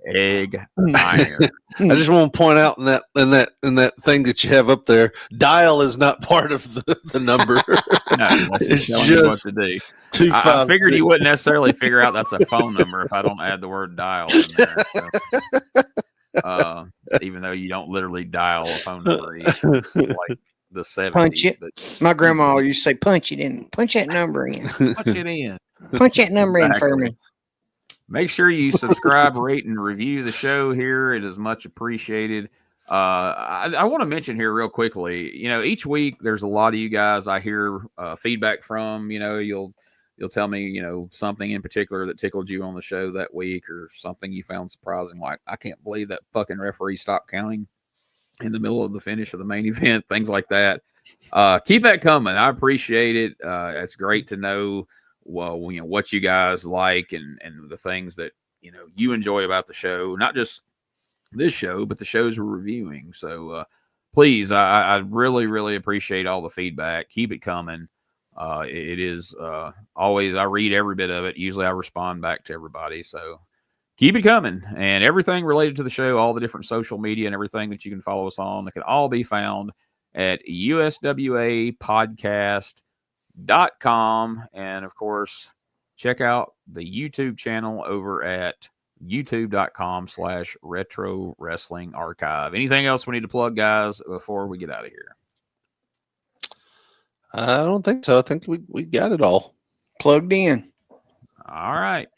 Egg Iron. I just want to point out in that thing that you have up there, dial is not part of the number. No, that's just telling you what to do. I figured you wouldn't necessarily figure out that's a phone number if I don't add the word dial in there. So, even though you don't literally dial a phone number, it's like the 70s. Punch it. My grandma used to say, "Punch it in. Punch that number in. Punch it in. Punch that number in for me." Make sure you subscribe, rate, and review the show here. It is much appreciated. I want to mention here real quickly, each week there's a lot of you guys I hear feedback from. You'll tell me, something in particular that tickled you on the show that week or something you found surprising. Like, I can't believe that fucking referee stopped counting in the middle of the finish of the main event, things like that. Keep that coming. I appreciate it. It's great to know what you guys like and the things that you enjoy about the show, not just this show but the shows we're reviewing. So please, I really, really appreciate all the feedback. Keep it coming. It is always, I read every bit of it. Usually I respond back to everybody, so keep it coming. And everything related to the show, all the different social media and everything that you can follow us on, that can all be found at USWA Podcast.com. And of course, check out the YouTube channel over at youtube.com/retro wrestling archive. Anything else we need to plug, guys, before we get out of here? I don't think so. I think we got it all plugged in. All right.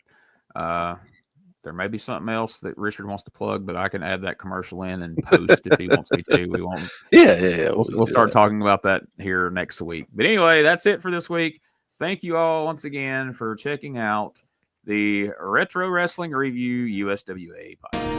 There may be something else that Richard wants to plug, but I can add that commercial in and post if he wants me to. We won't. Yeah. We'll start talking about that here next week. But anyway, that's it for this week. Thank you all once again for checking out the Retro Wrestling Review USWA podcast.